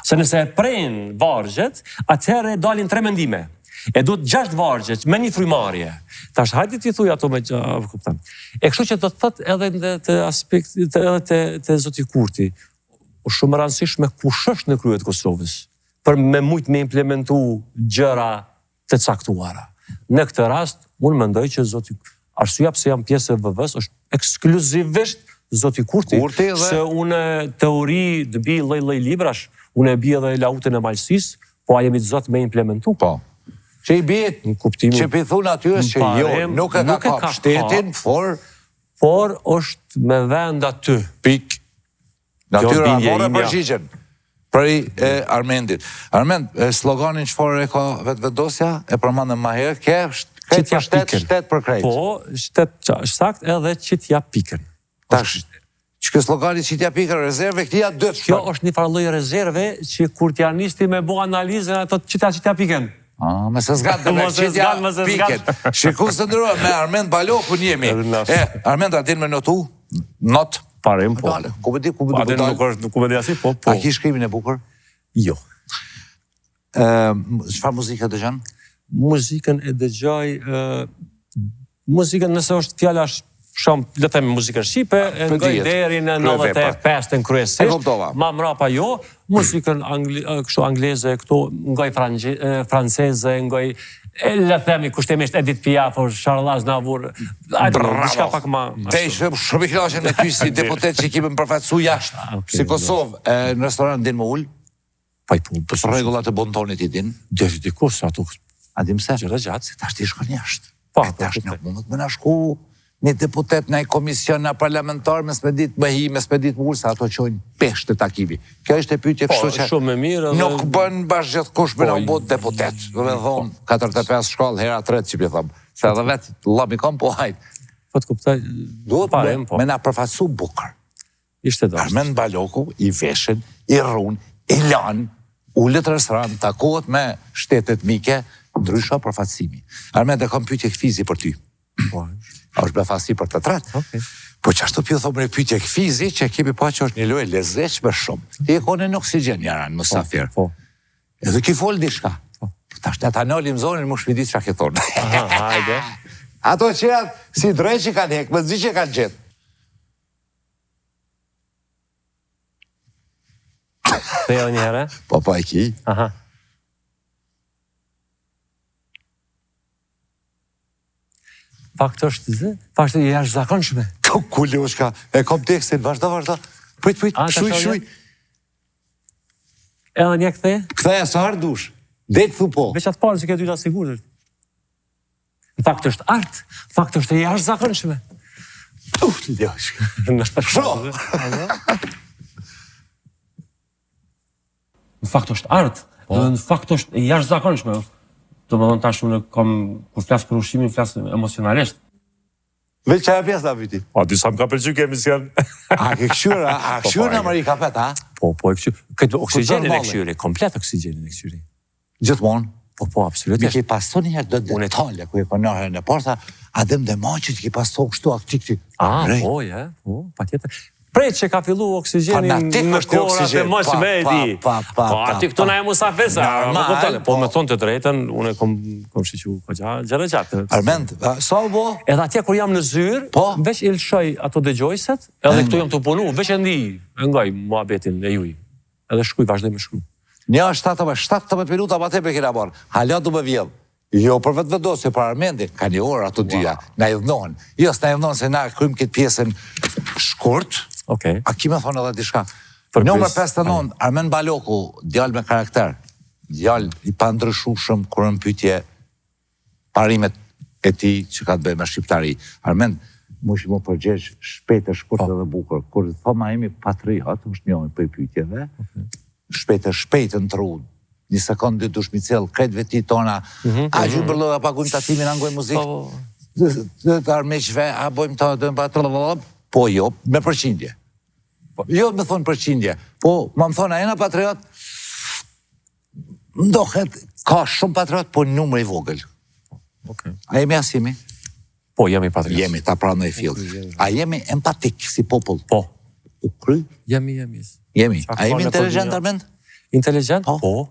Se nëse e prejnë vargjet, atëherë dalin 3 mendime. E duhet 6 vargje me një frymarrje. Tash hajde t'i thuj ato me kupton. E kështu që do të thot edhe të aspektit edhe të zoti Kurti. O shumë rëndësishme kush është në krye të Kosovës, për me mujt me implementu gjëra të caktuara. Në këtë rast, unë mendoj që arsyeja pse jam pjesë e VV-s është ekskluzivisht zoti Kurti, se unë teori të bi lloj-lloj librash, unë e bi edhe lautën e Malësisë, po a jemi të zot me implementu? Po. Që i bjet, që pithun aty është që jo, nuk e ka kap shtetin, por është me vend aty. Pik. Natyra morë përgjigjen prej Armendit. Armend, sloganin çfarë e ka vetëvendosja, e përmendëm më herë, për shtet për krejt. Po, shtet sakt edhe qitja pikën. Tash, që slogani qitja pikën, rezerve, këtia dëtë. Kjo është një farë lloj rezerve që kur t'ja nisti me bo analizën ato qitja pikën. Me se zgatë dhe me qitja pikën. Shiku së ndërua, me Armend Balokun jemi. Armend, a din me notu? Not? Parim, po. Ku me di asi, po. A ki shkrimin e bukur? Jo. Çfarë muzikë e dëgjon? Muzikën e dëgjoj... Muzikën nëse është fjalla shumë, le të themi muzikën shqipe, ngoj deri në 95 në kryesisht, ma mrapa jo, muzikën kështu angleze, këtu ngoj franceze, ngoj... Le themi, kushtemisht Edith Piaf, Charles Aznavour, diçka pak ma... Te shumë i knaqen me ty si deputet që i kemi përfaqësu jashtë, si Kosovë, në restoran din më ullë? Regullat e bontonit i din? Dikus, ato... A dim se? Gjera gjatë. Tash ti shkon jashtë. Tash nuk mundët me na shku një deputet në i komision në parlamentar me s'pedit më hi, me s'pedit më ullë, sa ato qojnë pesh të takivi. Kjo është e pyetje kështu që nuk bën bashkë gjithë kush me në bot deputet. Dhe me thonë, 45 shkallë, hera 3 që për thomë. Se edhe vetë, lami kam po hajtë. Po të kuptaj, duhet me na përfaqësu bukër. Ishte dashtë. Armend Baloku, i veshen, i run, i lan, ullet restoran, takohet me shtetet mike, ndrysha përfaqësimi. Armend, e kam pyetje këfizi për ty. A është befasi për të tratë? Po që ashtu pjo thomë në pyetje këfizi, që kemi pa që është një lojë lezeqme shumë. Ti e kone në oksigen, jaran, në safir. Edhe ki folë di shka. Ta është ta nalim zonin, më shpidit që a ke thonë. Hajde. Ato që janë si drej që kanë hekë, më zi që kanë gjithë. Të jo një herë? Po e ki. Fakt është jashtë zakonshme. Kulli u shka, e kom tekstin, vazhdo. Prit, shuj. Edhe një këthe? Këtheja sa ardush. Detë thu po. Veç atë parë që ke dyta sigurët. Fakt është artë, fakt është e jashtë zakonshme. Sho! Në fakt është artë, dhe në fakt është e jashtë zakonshme. Të më dhënë tash unë kur flasë për ushimin, flasë emocionalisht. Veç që e pjesë da viti? A, disa më ka përqy ke emision. A ke këshyra në Mari Kapet, a? Po e këshyri. Këtë oksigenin e këshyri, komplet oksigenin e këshyri. Gjithmonë? Po, absolutisht. Mi ke pasto një herë do detale, ku e konarën e porta, adem dhe maqit ki pasto kështu, akti. Po, pa tjetër. Prej që ka fillu oksigenin në korat e mështë me e di. Po, ati këtu na e musafesa. Po, me thonë të drejten, unë kom shqyqu gjere gjatë. Armend, sa u bo? Edhe atje kur jam në zyrë, veç i lëshoj ato dëgjojset, edhe këtu jam të punu, veç e ndi, ngaj muhabetin e juj. Edhe shkuj, vazhdoj me shkru. Një 17 minuta pa te pe kina borë. Halja du me vjedhë. Jo për vetë vedosje, për Armendin, ka një orë ato dyja, na i dhënohen. Jo, s'na i dhënohen se na krymë këtë pjesën shkurt, a ki me thonë edhe dishka. Numër 59, Armend Baloku, djallë me karakter, djallë i pandrëshushëm kërën pytje parimet e ti që ka të bëjë me shqiptari. Armend, mu shi mu përgjesh shpejt e shkurt edhe bukur. Kur thoma imi patriot, është njojnë për pytjeve, shpejt e në trud. Një sekundë dy dush mi cel, kretë veti tona, a gjumë bërlova pa gujmë të atimin, angojmë muzikë, të armeqve, a bojmë të dojmë pa të lëvëllëm, po jo, me përqindje. Jo me thonë përqindje, po më thonë a jena patriot, ndohet, ka shumë patriot, po numër i vogël. A jemi asimi? Po, jemi patriot. Jemi, ta pranë e fillë. A jemi empatik si popull? Po. U kry? Jemi. Jemi. A jemi inteligent, Armend? Inteligent? Po.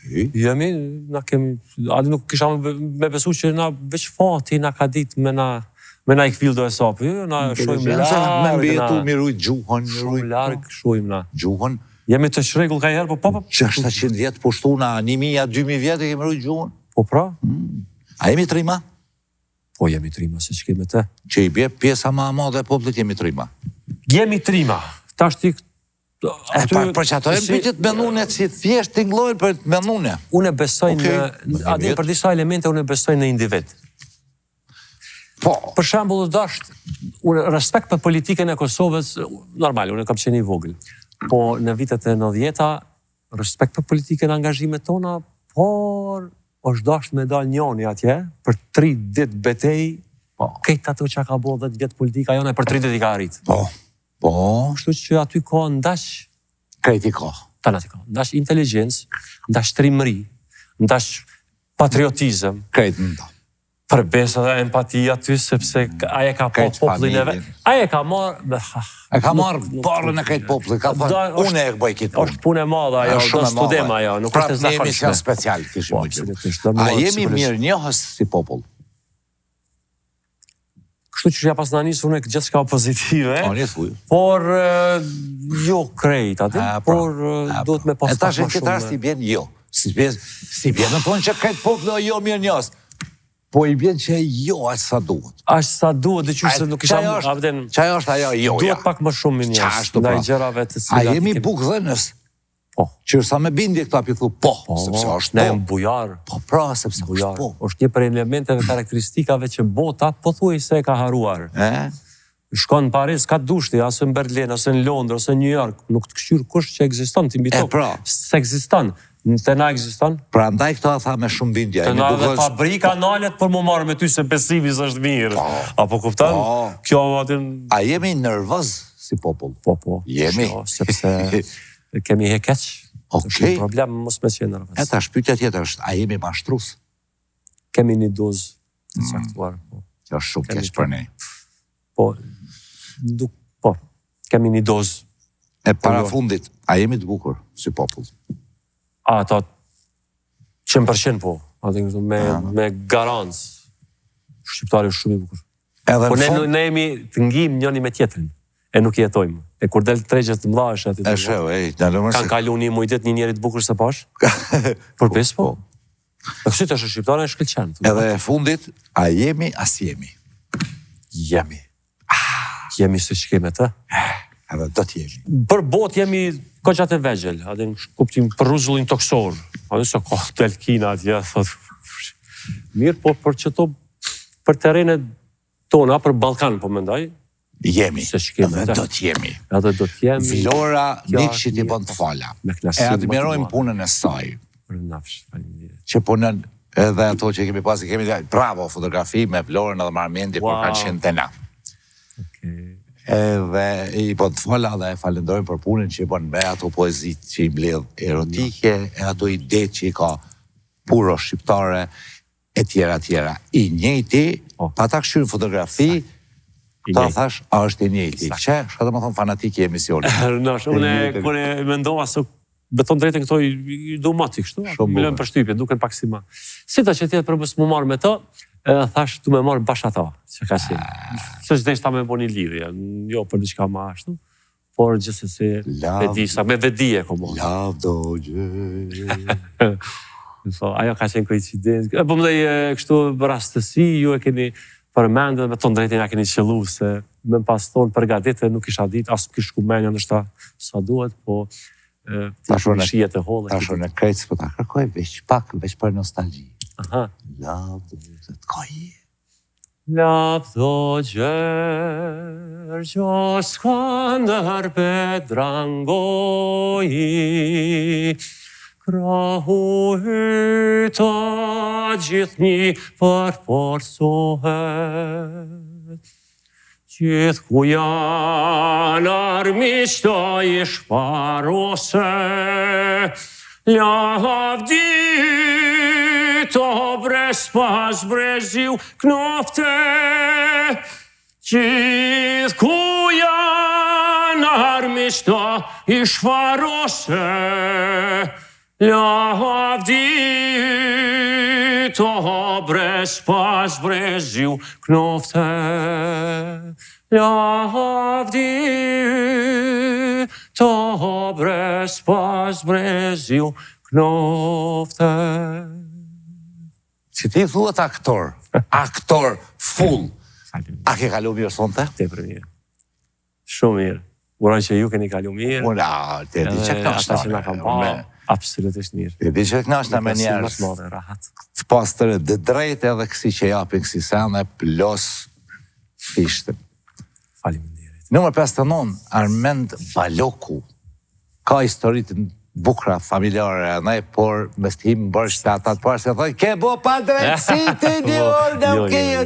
Jemi, na kemi, adi nuk kisha me besu që na veç fati na ka dit me na i këfildo e sapë, na shojmë largë, me mbetu mirujt gjuhon, shumë largë, shojmë na. Gjuhon? Jemi të shregull ka herë, po. 600 vjetë pushtuna, 1000-2000 vjetë e kemi rujt gjuhon? Po pra. A jemi trima? Po jemi trima, se që kemi te. Që i bje pjesa ma madhe e poplit jemi trima? Jemi trima, ta shti për që ato e pëjtët menune, si thjesht t'inglojnë për të menune. Unë e besoj në, adin për disa elemente, unë e besoj në individ. Po. Për shembull dasht, unë respekt për politikën e Kosovës, normal, unë kam qenë i vogël. Po në vitet e 90-ta, respekt për politikën e angazhimet tona, por është dasht me dal njoni atje, për 3 dit betej, këtë ato që ka bo 10 vjet politika, jone për 3 dit i ka arrit. Po, kështu që aty ka ndash... Krejti ka. Tanat i ka. Ndash inteligencë, ndash trimëri, ndash patriotizëm. Krejt në da. Përbesë dhe empatia ty, sepse aje ka po poplin e vetë. Aje ka marë... E ka marë barën e krejt poplin, ka thënë, une e bëj kitë punë. është punë e madhe ajo, do studim ajo, nuk është e zakonshme. Prapë një emision special, kishim bëjtë. A jemi mirë njohës si popull? Kështu që ja pas në anisë, unë e gjithë shka pozitive, por jo krejt, por duhet me pas e tash e këtë rast i bjen jo. Si bjen në tonë që krejt popull o jo mirë njohës. Po i bjen që jo aqë sa duhet. Aqë sa duhet, dhe që se nuk isha... Qaj është ajo joja. Duhet pak më shumë mirë njohës. Ndaj gjërave të cilat... A jemi bukë dhenës? Po. Që sa me bindje këta pithu, po, sepse është po. Ne jam bujar. Po, pra, sepse është po. është një për elementeve karakteristikave që bota, po thuj se e ka haruar. Shkon në Paris, ka dushti, asë në Berlin, asë në Londër, asë në New York, nuk të këshyrë kush që egziston, të imbitok. Se egziston. Të na egziston? Pra ndaj këta tha me shumë bindje. Të na dhe fabrika nalet për mu marrë me ty se pesimis është mirë. Apo kuptan? Kjo atin... A jemi nervëz si popull? Po. Jemi. Sepse kemi hekeq. Është një problem mos me qenë E nervos. ta shpytja tjetër është, a jemi mashtrus? Kemi një dozë të caktuar, po. Kjo është shumë keq për ne. Po, kemi një dozë. E para fundit, a jemi të bukur si popull? Ata 100% po. Me garancë. Shqiptari është shumë i bukur. Po ne jemi të ngim njëni me tjetrin. E nuk jetojmë. E kur del tregjet të mëdha është aty. E shëu, kanë kalu një mujdet një njeri të bukur se pash? Për pes po. E kështu të është shqiptare e shkëlqen. Edhe e fundit, a jemi as jemi? Jemi. Jemi se që keme të? Edhe do t'jemi. Për bot jemi koqat e vegjel. Adhe në kuptim për rruzullin toksor. Adhe se ka telkina atje. Mirë, po për që to për terenet tona, për Balkan, po mendoj. Jemi. Edhe do t'jemi. Edhe do t'jemi. Vlora Nikshit i bën të fala. E admirojmë punën e saj. Për nafsh, faleminderit. Që punën edhe ato që kemi pasi, kemi bravo fotografi me Vlorën edhe Marmendi për kanë qenë të na. Edhe i bën të fala dhe e falendojmë për punën që i bën me ato poezit që i mbledh erotike, e ato ide që i ka puro shqiptare, e tjera. I njëjti, pa ta këshyrë fotografi, ta thash, a është i njëjti. Që, shka të më thonë fanatik i emisioni. Unë kër e mendova se beton drejtën këto i do mati kështu, me lënë për shtypje, duken pak si ma. Si ta që tjetë për mësë më marë me të, thash du me marë bash ata, që ka si. Së që deshta me bo një lidhje, jo për diqka ma ashtu, por gjithse si vedisa, me vedije ko marë. Lav do gjë. Ajo ka qenë koincidencë. Po më dhe kështu rastësi, ju e keni përmendë dhe me tonë drejtin a keni qëllu, se me pas tonë përgatite nuk isha dit, asë më kishku menja nështa sa duhet, po të shijet e hollë. Ta shurë në krejtës, po ta kërkoj veç pak, veç për nostalgji. Lav do gjë të koji. Lav do gjërë, gjo skandër pe drangoji, krahu hyta gjithë një përforsohet. Gjithë ku janë armishta i shparose, lavdi të bres pas breziu knofte. Gjithë ku janë armishta i shparose, lavdi të bres pas breziu knofte. Lavdi të bres pas breziu knofte. Si ti thuhet aktor, aktor full. A ke kalu mirë sonte? Te për mirë. Shumë mirë. Uran që ju keni kalu mirë. Ura, te di që knashta. Ata që nga kam pa, absolutisht mirë. Te di që knashta me njerës. Të pastërë dhe drejt edhe kësi që japin kësi sene, plus fishtën. Faleminderit. Numër 59, Armend Baloku. Ka historitë bukra familjare e nej, por me stihim më bërë shtatat parë se thoi, ke bo pa drejtësi të një orë,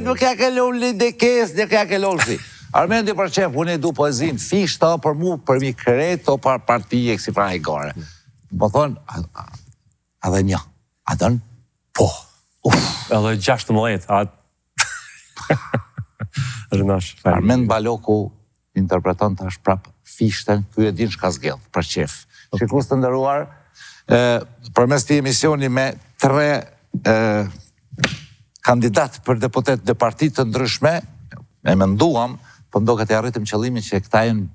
nuk ja ke lulli dhe kes, nuk ja ke lulli. Armendi për qef, unë e du poezin, fishta për mu, për mi kreto, për partije, kësi fra i gore. Më thonë, a dhe një, a dënë? Po. Edhe 16, Rënash. Armend Baloku interpreton të është prap fishten, kjo e din shka zgjedh, për qef. Shikus të ndëruar, për mes të emisioni me 3 kandidat për deputet dhe partit të ndryshme, e menduam, për ndo këtë e arritëm qëllimin që këta jenë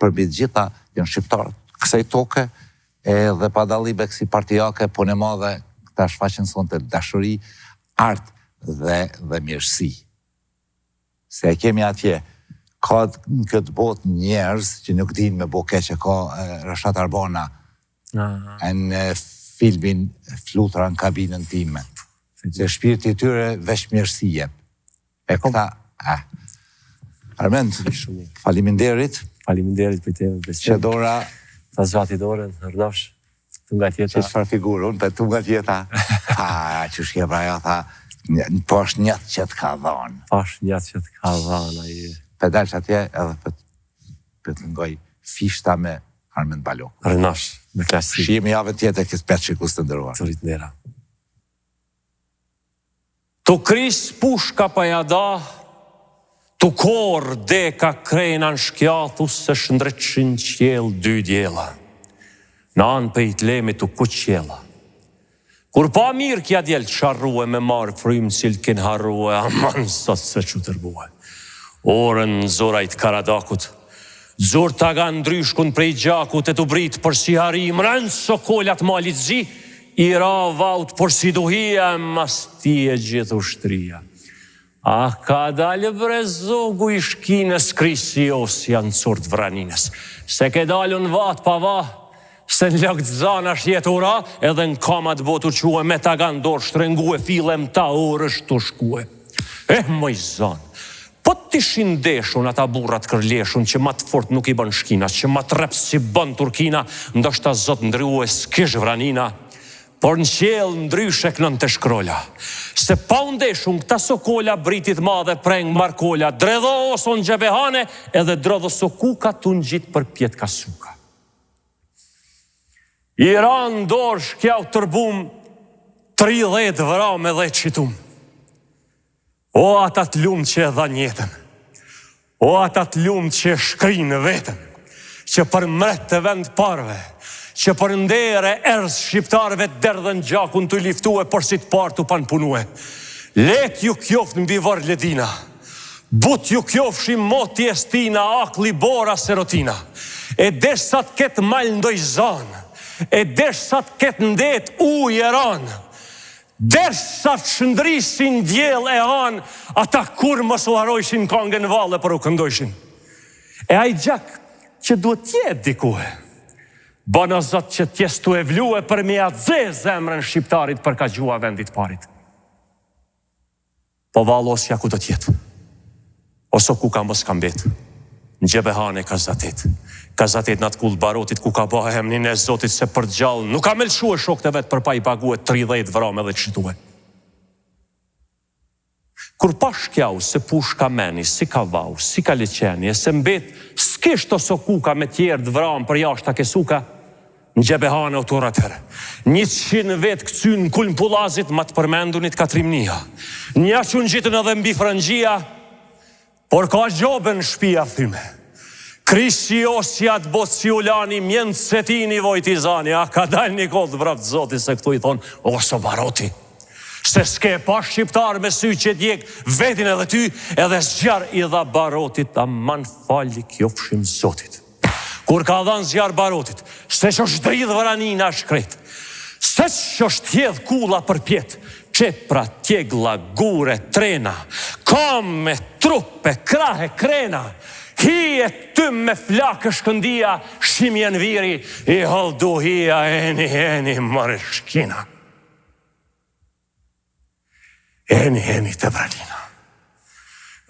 përbit gjitha, jenë shqiptarët kësaj toke, edhe pa dalibe kësi partijake, po në madhe këta shfaqen son të dashuri, art dhe mirësi. Se kemi atje, ka në këtë botë njerëz që nuk din me bo keqe, ka Rashat Arbona në filmin Flutura në kabinën time. Se shpirti tyre veç mirësije. E këta, Armend, faliminderit. Faliminderit për te me besim. Që dora... Ta zhati dorën, Rënash, të nga tjeta. Që shfar figurë, unë për të nga tjeta. Që shkje praja, tha, po është njëtë që të ka dhanë. Po është njëtë që të ka dhanë, Pedal që atje edhe për të ngoj fishta me Armend Baloku. Rënash, Me klasik. Shihemi javën tjetër këtë 5 shikues të nderuar. Të rritë nera. Tu kris pushka pa jada, tu kor deka krena në shkjathu se shndreqin qjel dy djela. Në anë për i t'lemi tu ku qjela. Kur pa mirë kja djel të sharrue me marë frymë cilë kin harrue, aman sot se që tërbue. Orën në zorajt karadakut, dzur taga ndryshkun prej gjakut e të brit për si harim, rënë sokollat malit zi, i ra vaut për si duhia, mas ti e gjithu shtria. A ka dalë brezogu i shkines krisi osja në curt vranines, se ke dalë në vat pa va, se në lëkt zana shjetë ura, edhe në kamat botu quë, me taga ndor shtrengue, filem ta orësh të shkue. Moj zanë, po t'i shindeshun ata burrat kërleshun, që ma të fort nuk i bën shkina, që ma të reps si bën Turkina, ndoshta zot ndryu e s'kish vranina, por në qelë ndryshe kënën të shkrolla. Se pa undeshun këta sokolla britit madhe preng markolla, dredho oso në gjebehane, edhe drodho sokuka të në gjitë për pjetë kasuka. Iran dorë shkjau tërbum, 30 vrame dhe qitum. O ata t'lumë që e dha njetën, o ata t'lumë që e shkrinë vetën, që për mret të vend parve, që për ndere erës shqiptarve të derdhen gjakun të liftue, por si të partu pan punue. Lek ju kjoft në bivër ledina, but ju kjofshim moti estina, akli bora serotina, e desh sa të ketë mal ndoj zanë, e desh sa të ketë ndet uj e ranë, desh sa të shëndrisin djel e anë, ata kur mos u harojshin kongën valle për u këndojshin. E aj gjak që duhet tjetë dikue, bëna zot që tjes tu e vlue për me adze zemrën shqiptarit për ka gjua vendit parit. Po valo osja ku do tjetë, oso ku ka mos kam betë, në gjebehane ka zatet në atë kullë barotit ku ka bëhe emnin e zotit se për gjallë nuk ka melëshu e shok të vetë për pa i paguet 30 vrame dhe qitue. Kur pa shkjau se push ka meni, si ka vau, si ka liqeni, e se mbet s'kisht oso kuka me tjerë vrame për jashta kesuka, në gjebehane o të ratërë. 100 vetë këcyn në kullën pulazit ma të përmendunit ka trimnia. Nja që në gjitën edhe mbi frëngjia, por ka gjobën shpia thyme. Krisi osja të bot si ulani, mjënë setini vojtizani, a ka dal një kodë vraftë zoti se këtu i thonë, oso baroti, se s'ke pa shqiptar me sy që djek vetin edhe ty, edhe zjar i dha barotit, a man fali kjo fshim zotit. Kur ka dhanë zjar barotit, se që është dridhë vranina shkret, se që është tjedh kula për pjetë, qepra, tjegla, gure, trena, kame, trupe, krahe, krena, hi e tym me flakë shkëndia, shimjen viri, i halduhia, eni, mërë shkina. Eni të vralina.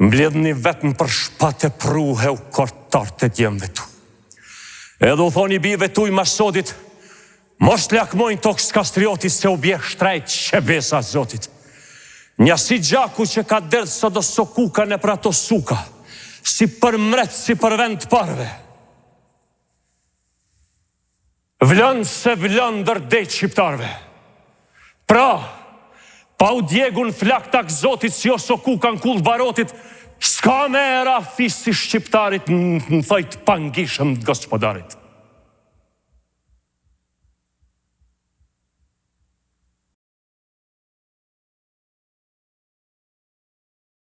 Mbledhni vetën për shpate pruhe u kortar të djemve tu. Edhe u thoni bive tu i masodit, mos lakmojnë toks kastriotit se u bje shtrajt që besa zotit. Nja si gjaku që ka derdhë së do sokuka në pra to suka, si për mret, si për vend parve. Vlën se vlën dërdejt shqiptarve. Pra, pa u djegun flak tak zotit si o sokuka në kull barotit, s'ka me era fisi shqiptarit në thojt pangishëm të gospodarit.